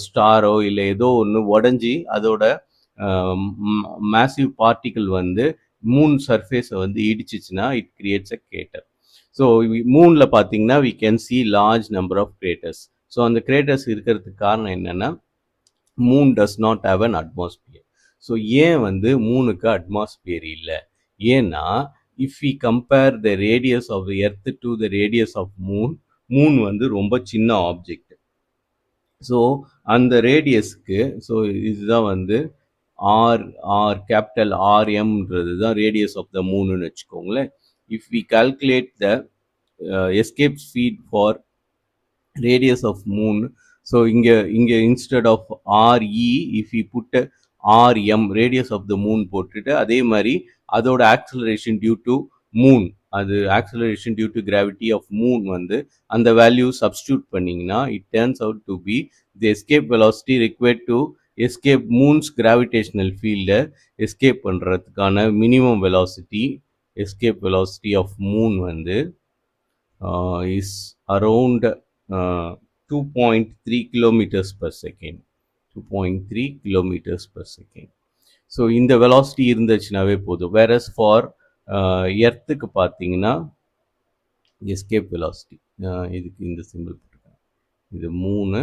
ஸ்டாரோ இல்லை ஏதோ ஒன்று உடஞ்சி அதோட மேசிவ் பார்ட்டிக்கிள் வந்து மூன் சர்ஃபேஸை வந்து இடிச்சிச்சுன்னா it creates a crater. So மூனில் பார்த்தீங்கன்னா we can see large number of craters. ஸோ அந்த கிரேட்டர்ஸ் இருக்கிறதுக்கு காரணம் என்னென்னா, moon does not have an atmosphere. So ஏன் வந்து மூனுக்கு அட்மாஸ்பியர் இல்லை? ஏன்னா if we compare the radius of earth to the radius of moon வந்து ரொம்ப சின்ன ஆப்ஜெக்ட். ஸோ அந்த ரேடியஸ்க்கு, ஸோ இதுதான் வந்து கேபிட்டல் ஆர்எம்ன்றது தான் ரேடியஸ் ஆஃப் த மூணுன்னு வச்சுக்கோங்களேன். If we calculate the escape speed for radius of moon, so இங்க instead of re if we put rm radius of the moon போட்டுட்டு அதே மாதிரி அதோட acceleration due to moon, அது acceleration due to gravity of moon வந்து அந்த value substitute பண்ணிங்கன்னா it turns out to be the escape velocity required to escape moon's gravitational field. escape பண்ணுறதுக்கான minimum velocity, escape velocity of moon வந்து is around 2.3 kilometers per second. 2.3 kilometers per second. So இந்த velocity இருந்துச்சுனாவே போதும். Various for எர்த்துக்கு பார்த்தீங்கன்னா escape velocity இதுக்கு இந்த simple போட்டுருக்காங்க. இது 3.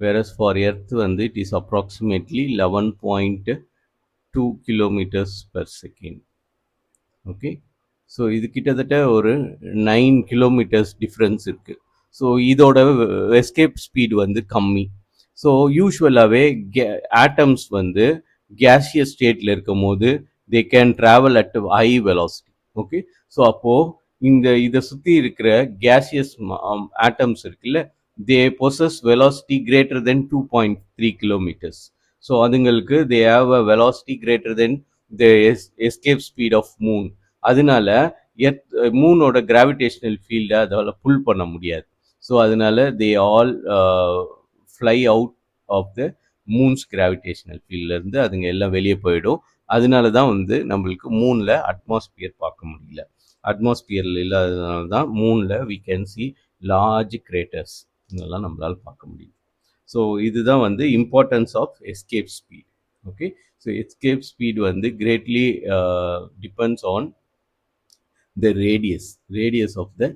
Whereas for earth வந்து it is approximately 11.2 kilometers per second. Okay. So இது கிட்டத்தட்ட ஒரு 9 கிலோமீட்டர்ஸ் டிஃப்ரென்ஸ் இருக்குது. ஸோ இதோட எஸ்கேப் ஸ்பீடு வந்து கம்மி. ஸோ யூஸ்வலாகவே ஆட்டம்ஸ் வந்து கேஷியஸ் ஸ்டேட்டில் இருக்கும் போது they can travel at high velocity. Okay. So அப்போது இதை சுற்றி இருக்கிற கேஷியஸ் ஆட்டம்ஸ் இருக்குல்ல, they possess velocity greater than 2.3 kilometres. So அதுங்களுக்கு they have a velocity greater than the escape speed of moon. அதனால மூனோட கிராவிடேஷனல் ஃபீல்டை அதால் புல் பண்ண முடியாது. ஸோ அதனால they all fly out of the moon's gravitational ஃபீல்ட்லேருந்து அதுங்க எல்லாம் வெளியே போயிடும். அதனால தான் வந்து நம்மளுக்கு மூனில் அட்மாஸ்பியர் பார்க்க முடியல. அட்மாஸ்பியரில் இல்லாததுனால தான் மூனில் we can see large craters இதெல்லாம் நம்மளால் பார்க்க முடியும். ஸோ இதுதான் வந்து importance of escape speed. Okay. So escape speed வந்து greatly depends on the radius of the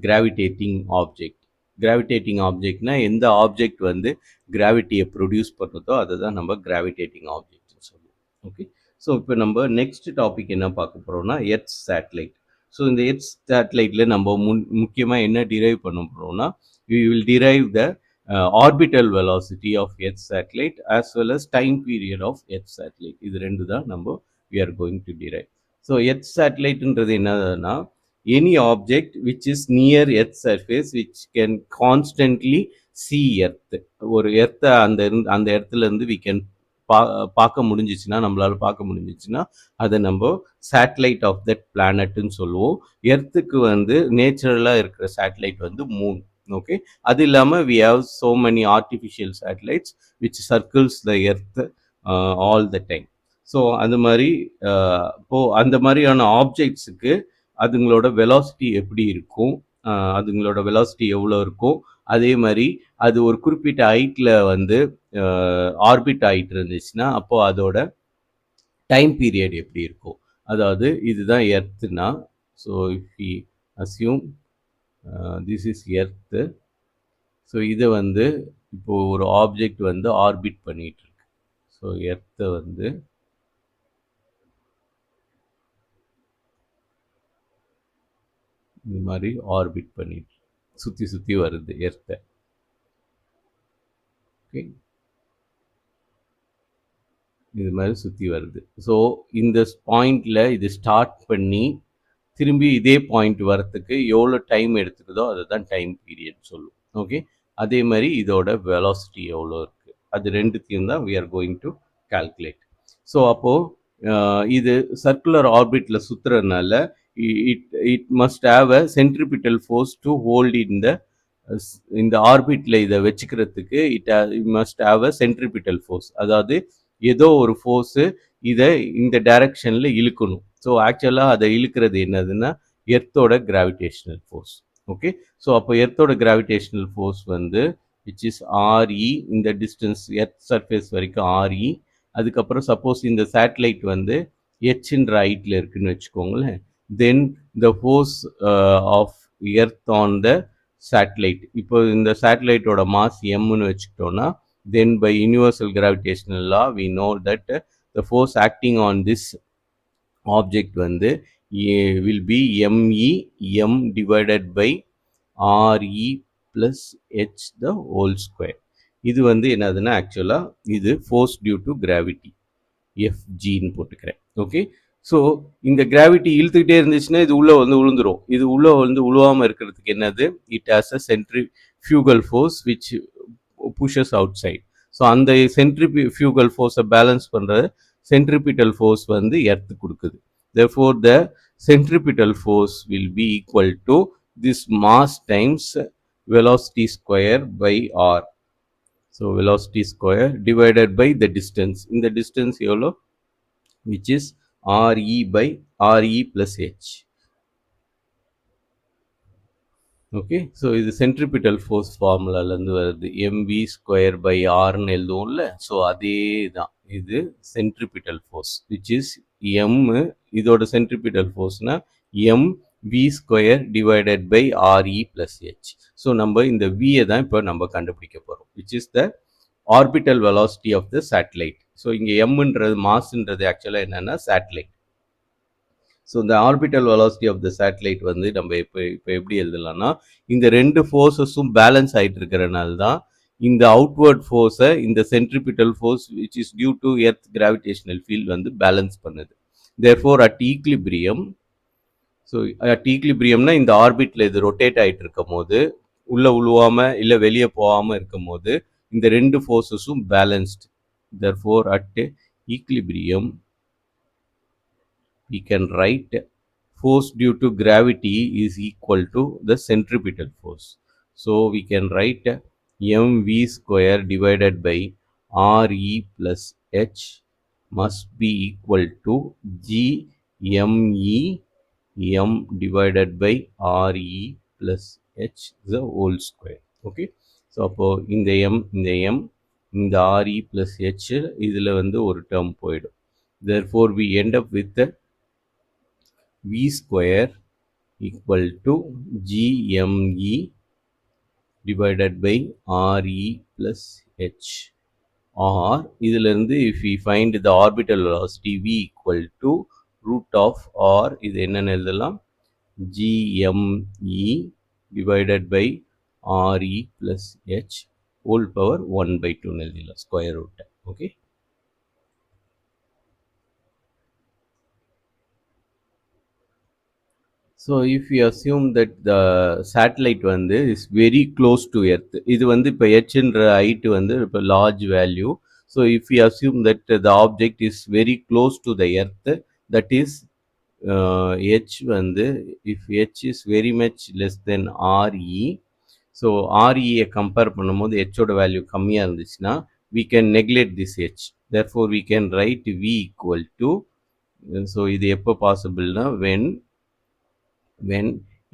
gravitating object. Gravitating ஆப்ஜெக்ட்னா எந்த ஆப்ஜெக்ட் வந்து கிராவிட்டியை ப்ரொடியூஸ் பண்ணுறதோ அதை தான் நம்ம கிராவிடேட்டிங் ஆப்ஜெக்ட்னு சொல்லுவோம். ஓகே. ஸோ இப்போ நம்ம நெக்ஸ்ட் டாபிக் என்ன பார்க்க போகிறோம்னா எர்த் சேட்டலைட். ஸோ இந்த எர்த் சேட்டலைட்டில் நம்ம முக்கியமாக என்ன டிரைவ் பண்ண போகிறோம்னா we will derive the orbital velocity of earth satellite as well as time period of earth satellite. இது ரெண்டு தான் நம்ம we are going to derive. So earth சேட்டலைட்ன்றது என்னதுன்னா any object which is near earth surface which can constantly see earth. ஒரு எர்த்தை அந்த இடத்துலேருந்து வி கேன் பார்க்க முடிஞ்சிச்சுன்னா, நம்மளால் பார்க்க முடிஞ்சிச்சுன்னா அதை நம்ம சேட்டலைட் ஆஃப் தட் பிளானட்னு சொல்லுவோம். எர்த்துக்கு வந்து நேச்சுரலாக இருக்கிற சேட்டலைட் வந்து மூன். ஓகே. அது இல்லாமல் we have so many artificial satellites which circles the earth all the time. So அந்த மாதிரி இப்போது அந்த மாதிரியான ஆப்ஜெக்ட்ஸுக்கு அதுங்களோட வெலாசிட்டி எப்படி இருக்கும், அதுங்களோட வெலாசிட்டி எவ்வளோ இருக்கும், அதே மாதிரி அது ஒரு குறிப்பிட்ட ஹைட்டில் வந்து ஆர்பிட் ஆகிட்டு இருந்துச்சுன்னா அப்போது அதோட டைம் பீரியட் எப்படி இருக்கும். அதாவது இதுதான் எர்த்துனா, so if we assume this is earth. So இதை வந்து இப்போது ஒரு ஆப்ஜெக்ட் வந்து ஆர்பிட் பண்ணிகிட்டு இருக்கு. ஸோ எர்த்தை வந்து இந்த மாதிரி ஆர்பிட் பண்ணிட்டு சுற்றி வருது எர்த்தை. ஓகே. இது மாதிரி சுற்றி வருது. ஸோ இந்த பாயிண்டில் இது ஸ்டார்ட் பண்ணி திரும்பி இதே பாயிண்ட் வரத்துக்கு எவ்வளோ டைம் எடுத்துக்குதோ அதை தான் டைம் பீரியட் சொல்லும். ஓகே. அதே மாதிரி இதோட வெலாசிட்டி எவ்வளோ இருக்குது, அது ரெண்டுத்தையும் தான் we are going to calculate. So அப்போது இது circular ஆர்பிட்டில் சுற்றுறதுனால it must have a centripetal force to hold இந்த ஆர்பிட்டில் இதை வச்சுக்கிறதுக்கு it must have a centripetal force. அதாவது ஏதோ ஒரு ஃபோர்ஸு இதை இந்த டைரக்ஷனில் இழுக்கணும். ஸோ ஆக்சுவலாக அதை இழுக்கிறது என்னதுன்னா எர்த்தோட கிராவிடேஷனல் ஃபோர்ஸ். ஓகே. ஸோ அப்போ எர்த்தோட கிராவிடேஷனல் ஃபோர்ஸ் வந்து விச் இஸ் ஆர்இ, இந்த டிஸ்டன்ஸ் எர்த் சர்ஃபேஸ் வரைக்கும் ஆர்இ. அதுக்கப்புறம் சப்போஸ் இந்த சேட்டலைட் வந்து ஹெச்ன்ற ஹைட்டில் இருக்குதுன்னு வச்சுக்கோங்களேன், then the force of earth on the satellite. இப்போ இந்த சேட்டலைட்டோட மாஸ் எம்னு வச்சுக்கிட்டோன்னா, then by universal gravitational law we know that the force acting on this object வந்து will be me m divided by re plus h the whole square. இது வந்து என்னதுன்னா ஆக்சுவலாக இது ஃபோர்ஸ் டியூ டு கிராவிட்டி எஃப்ஜின்னு போட்டுக்கிறேன். Okay. So இந்த gravity இழுத்துக்கிட்டே இருந்துச்சுன்னா இது உள்ளே வந்து விழுந்துடும். இது உள்ளே வந்து உழுவாமல் இருக்கிறதுக்கு என்னது, it has a centrifugal force which pushes outside. So அந்த சென்ட்ரிஃபியூகல் ஃபோர்ஸை பேலன்ஸ் பண்ணுற சென்ட்ரிபிட்டல் ஃபோர்ஸ் வந்து எர்த்து கொடுக்குது. therefore the centripetal force will be equal to this mass times velocity square by r. so velocity square divided by the distance. இந்த distance எவ்வளோ, which is re by re plus h. Okay. So இது centripetal force ஃபார்முலாலேருந்து வருது. M V square by ஆர்ன்னு எழுதுவோம்ல. So அதே தான். இது centripetal force which is M. இதோட சென்ட்ரிபிட்டல் ஃபோர்ஸ்னா M V square divided by R E plus H. So நம்ம இந்த வியை தான் இப்போ நம்ம கண்டுபிடிக்க போகிறோம் which is the orbital velocity of the satellite. So இங்கே எம்ன்றது மாஸ்ன்றது ஆக்சுவலாக என்னன்னா சேட்டலைட். ஸோ இந்த orbital velocity of the satellite வந்து நம்ம இப்போ எப்படி எழுதலாம்னா இந்த ரெண்டு ஃபோர்ஸஸும் பேலன்ஸ் ஆகிட்டு இருக்கிறனால தான் இந்த அவுட்வர்ட் ஃபோர்ஸை இந்த centripetal force which is due to earth gravitational field வந்து பேலன்ஸ் பண்ணுது. Therefore at equilibrium, so at ஈக்லிபிரியம்னா இந்த ஆர்பிட்டில் இது ரொட்டேட் ஆகிட்டு இருக்கும் போது உள்ளே உழுவாம இல்லை வெளியே போகாமல் இருக்கும் போது இந்த ரெண்டு ஃபோர்ஸஸும் balanced. Therefore at equilibrium we can write force due to gravity is equal to the centripetal force. So we can write mv square divided by re plus h must be equal to gme m divided by re plus h the whole square. Okay. So அப்போ இந்த m இந்த re plus h இதில் வந்து ஒரு term போயிடும். Therefore we end up with the v square equal to gme divided by re plus h, or இதிலிருந்து if we find the orbital velocity v equal to root of, or இது என்னன்னு எழுதலாம் gme divided by re plus h whole power 1/2 எழுதலாம் square root. Okay. So if we assume that the satellite வந்து is very close to earth, இது வந்து இப்போ hன்ற height வந்து இப்போ large value. So if we assume that the object is very close to the earth, that is h வந்து if h is very much less than re, so re compare பண்ணும்போது h ஓட value கம்மியாக இருந்துச்சுன்னா we can neglect this h. Therefore we can write v equal to, so இது எப்போ பாசிபிள்னா when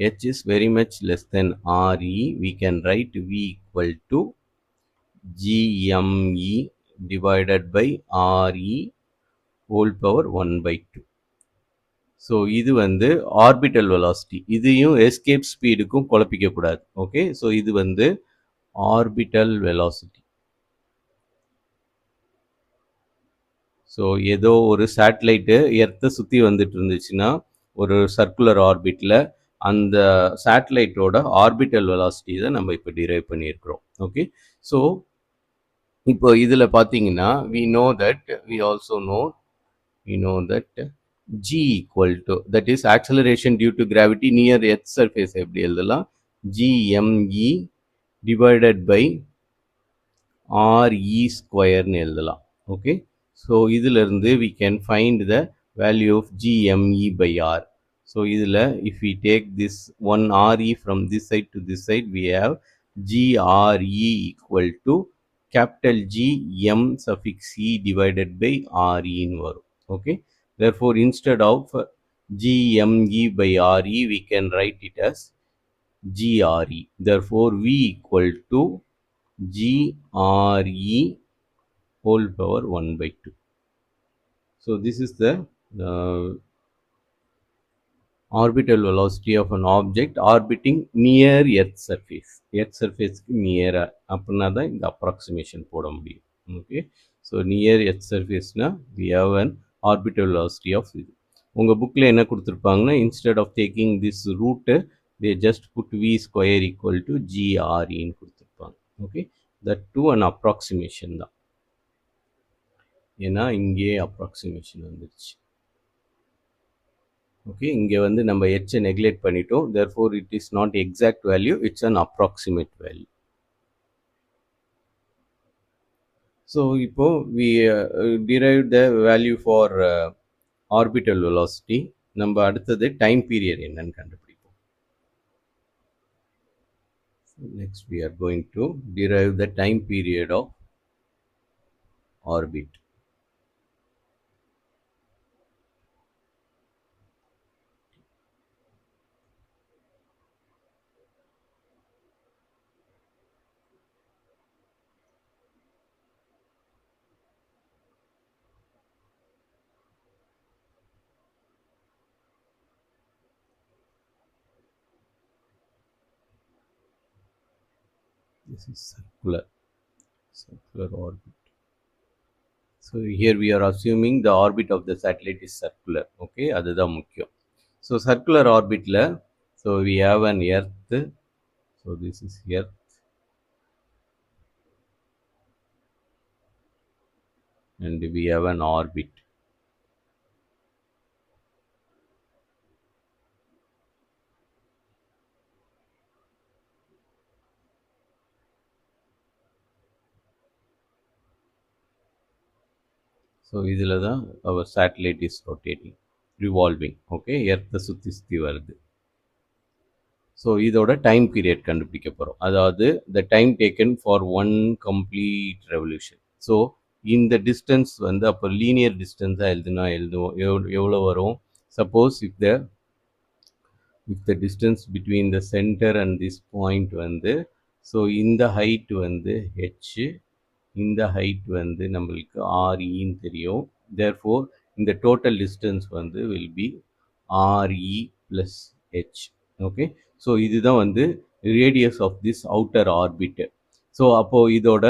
h is very much less than re, we can write v equal to gme divided by re whole power 1/2. So இது வந்து orbital velocity. இதையும் escape ஸ்பீடுக்கும் குழப்பிக்க கூடாது. Okay. So இது வந்து orbital velocity. So ஏதோ ஒரு சேட்டலைட்டு எர்த்தை சுற்றி வந்துட்டு இருந்துச்சுன்னா ஒரு சர்க்குலர் ஆர்பிட்டில் அந்த சேட்டலைட்டோட ஆர்பிட்டல் வெலாசிட்டி தான் நம்ம இப்போ டிரைவ் பண்ணியிருக்கிறோம். ஓகே. ஸோ இப்போ இதில் பார்த்தீங்கன்னா we know that g equal to, that is acceleration due to gravity near earth surface எப்படி எழுதலாம் gme divided by re square எழுதலாம். ஓகே. ஸோ இதிலிருந்து we can find the value of gme by r. So இதில் if we take this one re from this side to this side, we have gre equal to capital G m suffix e divided by re ன்னு வரும். Okay. Therefore instead of gme by re, we can write it as gre. Therefore v equal to gre whole power 1/2. So this is the orbital velocity of an object orbiting near earth surface. Earth surface near அப்படின்னா தான் இந்த approximation போட முடியும். Okay. So near earth surface na we have an orbital velocity of இது. உங்க புக்கில் என்ன கொடுத்துருப்பாங்கன்னா instead of taking this root, they just put v square equal to gre ன்னு கொடுத்துருப்பாங்க. Okay. that to an approximation தான். ஏன்னா இங்கே approximation வந்துருச்சு. ஓகே. இங்கே வந்து நம்ம ஹெச்சை நெக்லெக்ட் பண்ணிட்டோம். therefore it is not exact value, it's an approximate value. So இப்போ we derived the value for orbital velocity. நம்ம அடுத்தது டைம் பீரியட் என்னன்னு கண்டுபிடிப்போம். Next we are going to derive the time period of orbit. this is circular orbit. So here we are assuming the orbit of the satellite is circular. Okay, அதுதான் முக்கியம். So circular orbitல, so we have an earth. So this is earth, and we have an orbit. So இதில் தான் our satellite is rotating, revolving. Okay, எர்த்தை சுற்றி சுற்றி வருது. So இதோட time period கண்டுபிடிக்க போகிறோம். அதாவது the time taken for one complete revolution. So இந்த டிஸ்டன்ஸ் வந்து அப்போ லீனியர் டிஸ்டன்ஸாக எழுதுவோம். எவ்வளோ வரும்? Suppose if the distance between the center and this point வந்து, ஸோ இந்த ஹைட் வந்து h, இந்த ஹைட் வந்து நம்மளுக்கு REன்னு தெரியும். therefore இந்த total distance வந்து will be RE plus h. Okay, so இதுதான் வந்து radius of this outer orbit. So அப்போது இதோட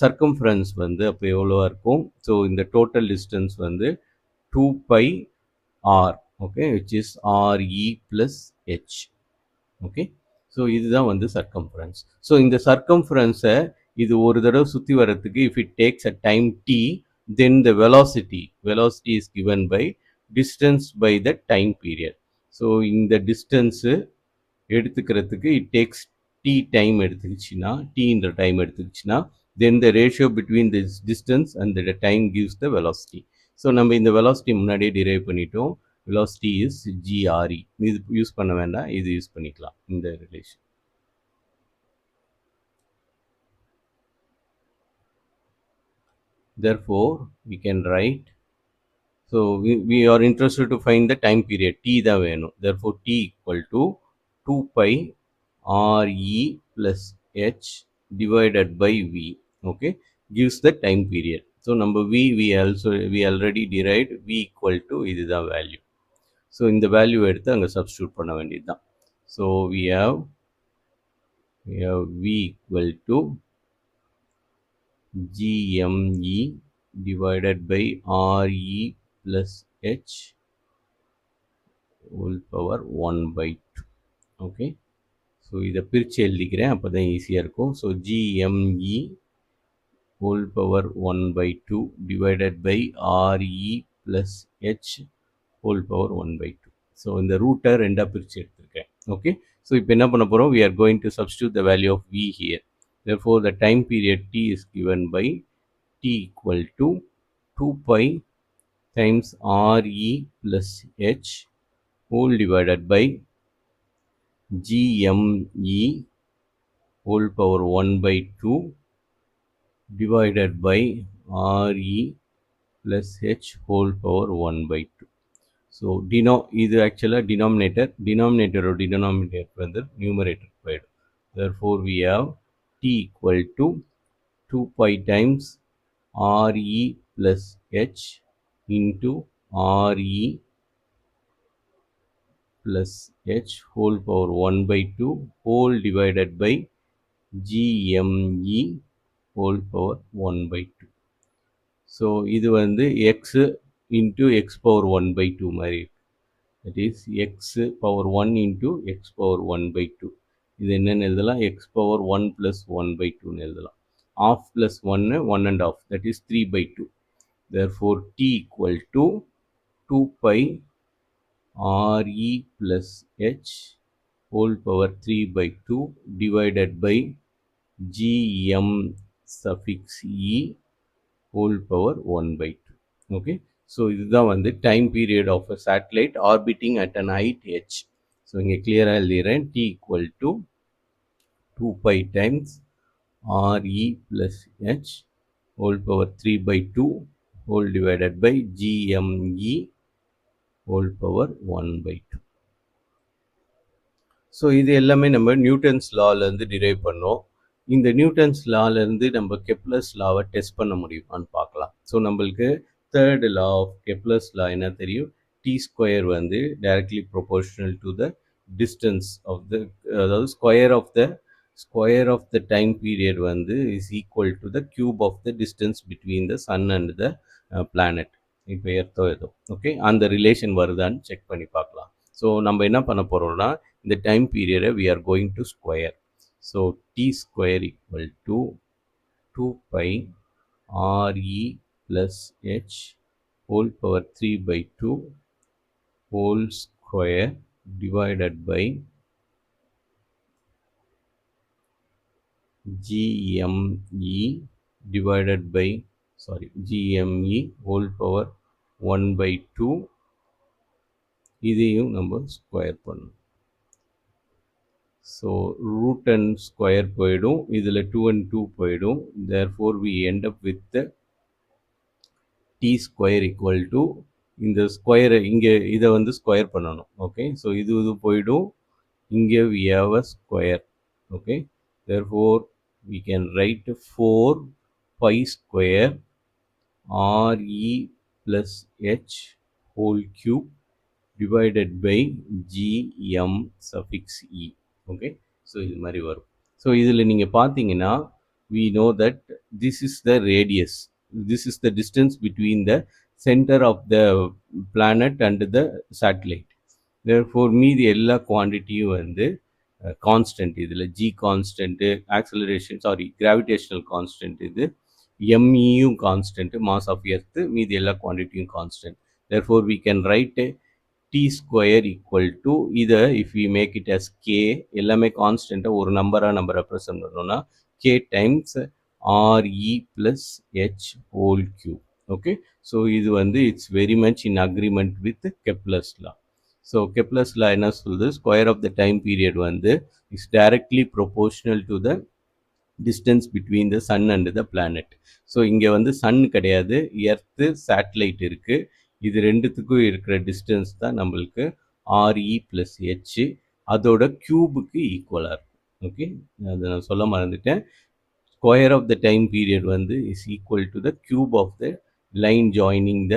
சர்க்கம்ஃபரன்ஸ் வந்து அப்போ எவ்வளோவா இருக்கும்? ஸோ இந்த டோட்டல் டிஸ்டன்ஸ் வந்து 2 pi r, okay, which is RE plus h. Okay, so இதுதான் வந்து சர்க்கம்ஃபரன்ஸ். ஸோ இந்த சர்க்கம்ஃபரன்ஸை இது ஒரு தடவை சுற்றி வர்றதுக்கு if it takes a time t, then the velocity is given by distance by the time period. So இந்த டிஸ்டன்ஸு எடுத்துக்கிறதுக்கு it takes t டைம் எடுத்துக்கிச்சுன்னா, tன்ற டைம் எடுத்துக்கிச்சுன்னா, then the ratio between this distance and the time gives the velocity. So நம்ம இந்த velocity முன்னாடியே drive பண்ணிட்டோம். velocity is GRE. இது யூஸ் பண்ண வேண்டாம், இது யூஸ் பண்ணிக்கலாம் இந்த relation. Therefore we can write, so we are interested to find the time period, t தான் வேணும். Therefore t equal to 2 pi RE plus h divided by v. Okay, gives the time period. So number we already derived v equal to இதுதான் value. So இந்த value எடுத்து அங்கே substitute பண்ண வேண்டியதுதான். So we have v equal to GME divided by RE plus h whole power 1 by 2. Okay, so இதை பிரித்து எழுதிக்கிறேன், அப்போ தான் ஈஸியாக இருக்கும். So GME whole power 1 by 2 divided by RE plus h whole power 1 by 2. So இந்த ரூட்டை ரெண்டாக பிரித்து எடுத்துருக்கேன். ஓகே, ஸோ இப்போ என்ன பண்ண போகிறோம்? we are going to substitute the value of v here. Therefore the time period t is given by t equal to 2 pi times RE plus h whole divided by GME whole power 1 by 2 divided by RE plus h whole power 1 by 2. So இது actually denominator or denominator வந்து numerator போயிடும். Therefore we have t equal to 2 pi times RE plus h into RE plus h whole power 1 by 2 whole divided by GME whole power 1 by 2. So இது வந்து x into x power 1 by 2 மாதிரி, that is x power 1 into x power 1 by 2. இது என்னன்னு எழுதலாம்? x power 1 plus 1 by 2 எழுதலாம். half plus 1 1 and half, that is 3 by 2. Therefore t equal to 2 pi RE plus h whole power 3 by 2 divided by GM suffix e whole power 1 by 2. Okay, so இதுதான் வந்து time period of a satellite orbiting at an height h. So இங்கே clear-ஆ எழுதிறேன். t equal to 2 pi times RE plus h whole power 3 by 2 whole divided by GME whole power 1 by 2. So இது எல்லாமே நம்ம Newton's லாலேருந்து drive பண்ணோம். இந்த Newton's லாலேருந்து நம்ம Kepler's லாவை test பண்ண முடியுமான்னு பார்க்கலாம். ஸோ நம்மளுக்கு third law of Kepler's law என்ன தெரியும்? டி ஸ்கொயர் வந்து directly proportional to the distance of the, அதாவது square of the square of the time period வந்து is equal to the cube of the distance between the sun and the planet. இப்போ எர்த்தோ ஏதோ okay அந்த relation வருதான்னு check பண்ணி பார்க்கலாம். So நம்ம என்ன பண்ண போகிறோம்னா இந்த டைம் பீரியடை we are going to square. So t square equal to 2 pi re plus h whole power 3 by 2 whole square divided by GME divided by GME whole power 1 by 2 இதையும் நம்ம ஸ்கொயர் பண்ணணும். So root and square போயிடும், இதில் 2 and 2 போயிடும். therefore we end up with the t square equal to இந்த ஸ்கொயரை இங்கே இதை வந்து ஸ்கொயர் பண்ணணும். ஓகே ஸோ இது போயிடும், இங்கே we have a square. okay therefore we can write 4 pi square re plus h whole cube divided by gm suffix e. okay so இது மாதிரி வரும். ஸோ இதில் நீங்கள் பார்த்தீங்கன்னா we know that this is the radius, this is the distance between the center of the planet and the satellite. therefore மீதி எல்லா குவான்டிட்டியும் வந்து constant. இதில் g constant, acceleration gravitational constant, இது எம்இயும் கான்ஸ்டன்ட், மாஸ் ஆஃப் எர்த்து, மீதி எல்லா குவான்டிட்டியும் constant. therefore we can write t square equal to இதை if we make it as k, எல்லாமே கான்ஸ்டன்ட்டை ஒரு நம்பராக நம்ம ரெப்ரசன்ட் பண்ணோம்னா k times re plus h whole cube. okay so இது வந்து it's very much in agreement with Kepler's law. So Kepler's law என்ன சொல்லுது, square of the time period வந்து is directly proportional to the distance between the sun and the planet. So இங்கே வந்து Sun கிடையாது, earth satellite இருக்குது. இது ரெண்டுத்துக்கும் இருக்கிற டிஸ்டன்ஸ் தான் நம்மளுக்கு ஆர்இ ப்ளஸ் ஹெச், அதோட க்யூபுக்கு ஈக்குவலாக இருக்கும். ஓகே அதை நான் சொல்ல மறந்துட்டேன். Square of the time period வந்து is equal to the cube of the line joining the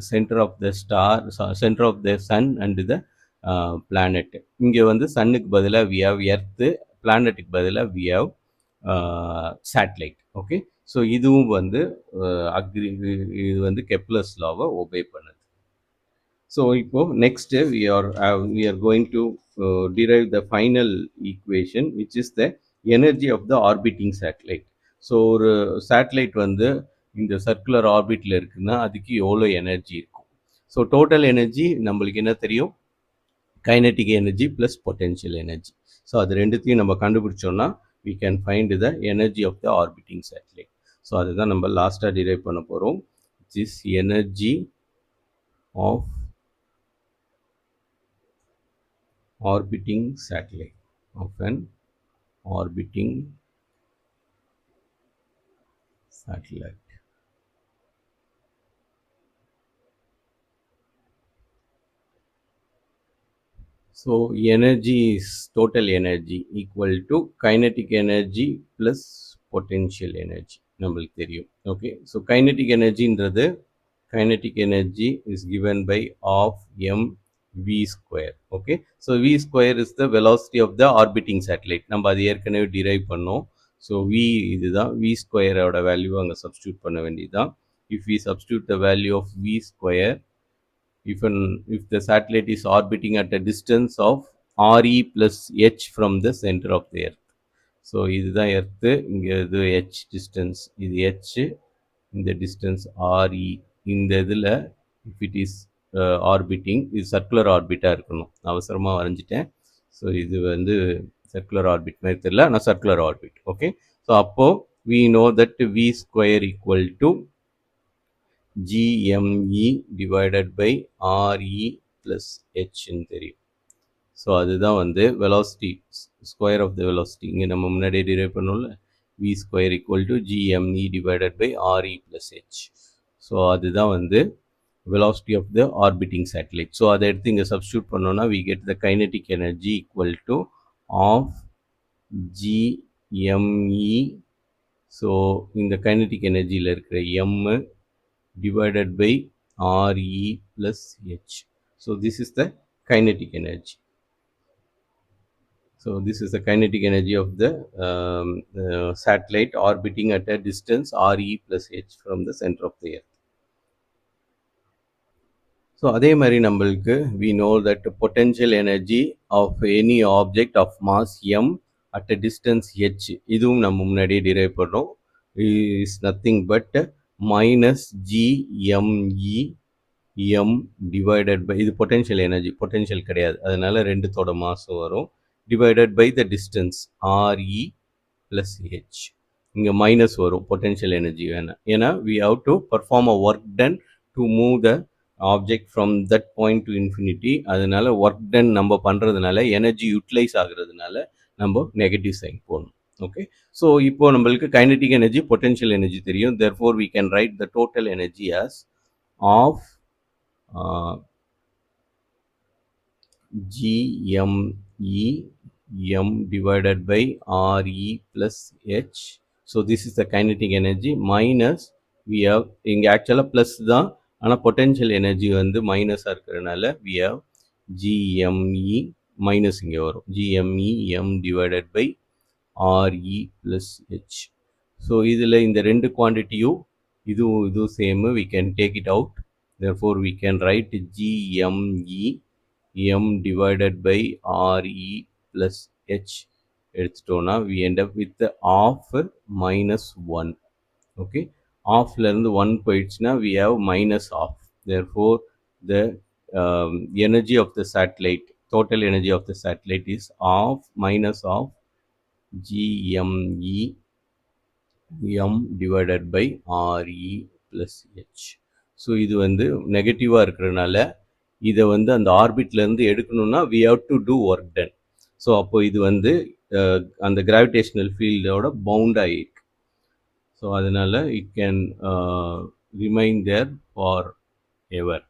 centre of the star, centre of the sun and the planet. இங்கே வந்து சன்னுக்கு பதிலாக வி ஹவ் எர்த்து, பிளானட்டுக்கு பதிலாக we have satellite. Okay so இதுவும் வந்து இது வந்து கெப்லர்ஸ் லாவை ஒபே பண்ணுது. ஸோ இப்போ next we are going to derive the final equation which is the energy of the orbiting satellite. So ஒரு சேட்டலைட் வந்து இந்த சர்க்குலர் ஆர்பிட்டில் இருக்குன்னா அதுக்கு எவ்வளோ எனர்ஜி இருக்கும். ஸோ டோட்டல் எனர்ஜி நம்மளுக்கு என்ன தெரியும், kinetic energy plus potential energy. So அது ரெண்டுத்தையும் நம்ம கண்டுபிடிச்சோன்னா we can find the energy of the orbiting satellite. So அதுதான் நம்ம லாஸ்ட்டாக டிரைவ் பண்ண போகிறோம். which is energy of orbiting satellite, of an orbiting satellite. So energy is total energy equal to kinetic energy plus potential energy நம்மளுக்கு தெரியும். Okay so kinetic எனர்ஜின்றது, kinetic energy is given by half m v square. Okay so v square is the velocity of the orbiting satellite. நம்ம அது ஏற்கனவே drive பண்ணோம். So v இதுதான், v ஸ்கொயரோட value அங்கே சப்ஸ்டியூட் பண்ண வேண்டியதுதான். if we substitute the value of v square, if the satellite is orbiting at a distance of re plus h from the center of the earth. So இதுதான் earth, இங்கே இது h distance, இது h, இந்த distance re. இந்த இதில் if it is orbiting, இது circular ஆர்பிட்டாக இருக்கணும், அவசரமாக வரைஞ்சிட்டேன். ஸோ இது வந்து சர்க்குலர் ஆர்பிட் மாதிரி தெரியல, ஆனால் சர்க்குலர் ஆர்பிட். ஓகே ஸோ அப்போது we know that v square equal to GME divided by RE plus H ன்னு தெரியும். ஸோ அதுதான் வந்து velocity, square of the velocity. இங்கே நம்ம முன்னாடியே டிரைவ் பண்ணோம்ல, V square equal to GME divided by RE plus H. So அதுதான் வந்து velocity of the orbiting satellite. ஸோ அதை எடுத்து இங்கே சப்ஸ்டியூட் பண்ணோன்னா we get the kinetic energy equal to of GME. So இந்த kinetic எனர்ஜியில் இருக்கிற M divided by RE plus H. So this is the kinetic energy. So this is the kinetic energy of the satellite orbiting at a distance re plus h from the center of the earth. So அதே மாதிரி நம்மளுக்கு we know that potential energy of any object of mass m at a distance h, இதுவும் நம்ம முன்னாடியே derive பண்ணோம், is nothing but minus gme m divided by, இது potential energy, potential கிடையாது, அதனால ரெண்டுத்தோட மாஸும் வரும், divided by the distance re plus h. இங்கே minus வரும் potential energy வேணாம், ஏன்னா we have to perform a work done to move the object from that point to infinity. அதனால work done நம்ம பண்ணுறதுனால எனர்ஜி யூட்டிலைஸ் ஆகுறதுனால நம்ம நெகட்டிவ் சைன் போடணும். ஓகே, ஸோ இப்போ நம்மளுக்கு கைனடிக் எனர்ஜி பொட்டென்ஷியல் எனர்ஜி தெரியும். Therefore we can write the total energy as of GME m divided by RE plus H. So this is the kinetic energy minus we have, இங்கே ஆக்சுவலாக plus தான், ஆனால் potential energy வந்து மைனஸாக இருக்கிறதுனால we have GME minus இங்கே வரும், GME m divided by RE plus H. So இதில் இந்த ரெண்டு குவான்டிட்டியும் இதுவும் சேமு, we can take it out. Therefore we can write GME m divided by re plus h எடுத்துட்டோம்னா we end up with the half minus 1. okay, halfல இருந்து 1 போயிடுச்சுன்னா we have minus half. Therefore the energy of the satellite, total energy of the satellite is half minus half GME m divided by re plus h. So இது வந்து நெகட்டிவாக இருக்கிறதுனால இதை வந்து அந்த ஆர்பிட்லேருந்து எடுக்கணும்னா we have to do work done. So அப்போ இது வந்து அந்த கிராவிடேஷனல் ஃபீல்டோட பவுண்ட் ஆகிருக்கு. ஸோ அதனால it can remain there forever.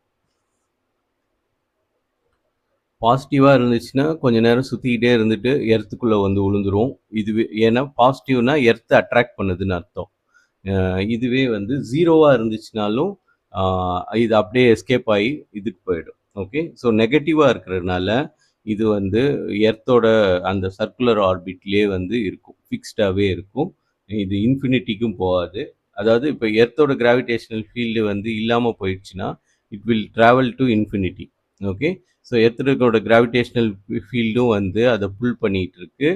பாசிட்டிவாக இருந்துச்சுன்னா கொஞ்ச நேரம் சுற்றிக்கிட்டே இருந்துட்டு எர்த்துக்குள்ளே வந்து விழுந்துரும். இதுவே ஏன்னா பாசிட்டிவ்னா எர்த்தை அட்ராக்ட் பண்ணுதுன்னு அர்த்தம். இதுவே வந்து ஜீரோவாக இருந்துச்சுனாலும் இது அப்படியே எஸ்கேப் ஆகி இதுக்கு போயிடும். ஓகே, ஸோ நெகட்டிவாக இருக்கிறதுனால இது வந்து எர்த்தோட அந்த சர்க்குலர் ஆர்பிட்லேயே வந்து இருக்கும், ஃபிக்ஸ்டாகவே இருக்கும், இது இன்ஃபினிட்டிக்கும் போகாது. அதாவது இப்போ எர்த்தோட கிராவிடேஷனல் ஃபீல்டு வந்து இல்லாமல் போயிடுச்சுன்னா it will travel to infinity. Okay, so எர்த்தோட கிராவிடேஷனல் ஃபீல்டும் வந்து அதை புல் பண்ணிகிட்டு இருக்கு.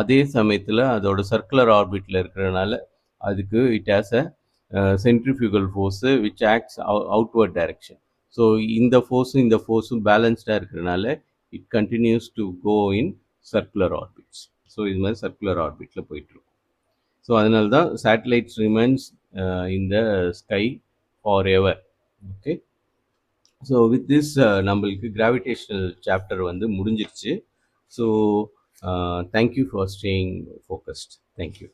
அதே சமயத்தில் அதோட சர்க்குலர் ஆர்பிட்டில் இருக்கிறதுனால அதுக்கு it has a centrifugal force which acts outward direction. So இந்த ஃபோர்ஸும் பேலன்ஸ்டாக இருக்கிறதுனால it continues to go in circular orbits. So இது மாதிரி சர்க்குலர் ஆர்பிட்டில் போயிட்டுருக்கும். ஸோ அதனால தான் satellites remains in the sky forever. Okay, so with this நம்மளுக்கு கிராவிடேஷனல் சாப்டர் வந்து முடிஞ்சிருச்சு. So thank you for staying focused. Thank you.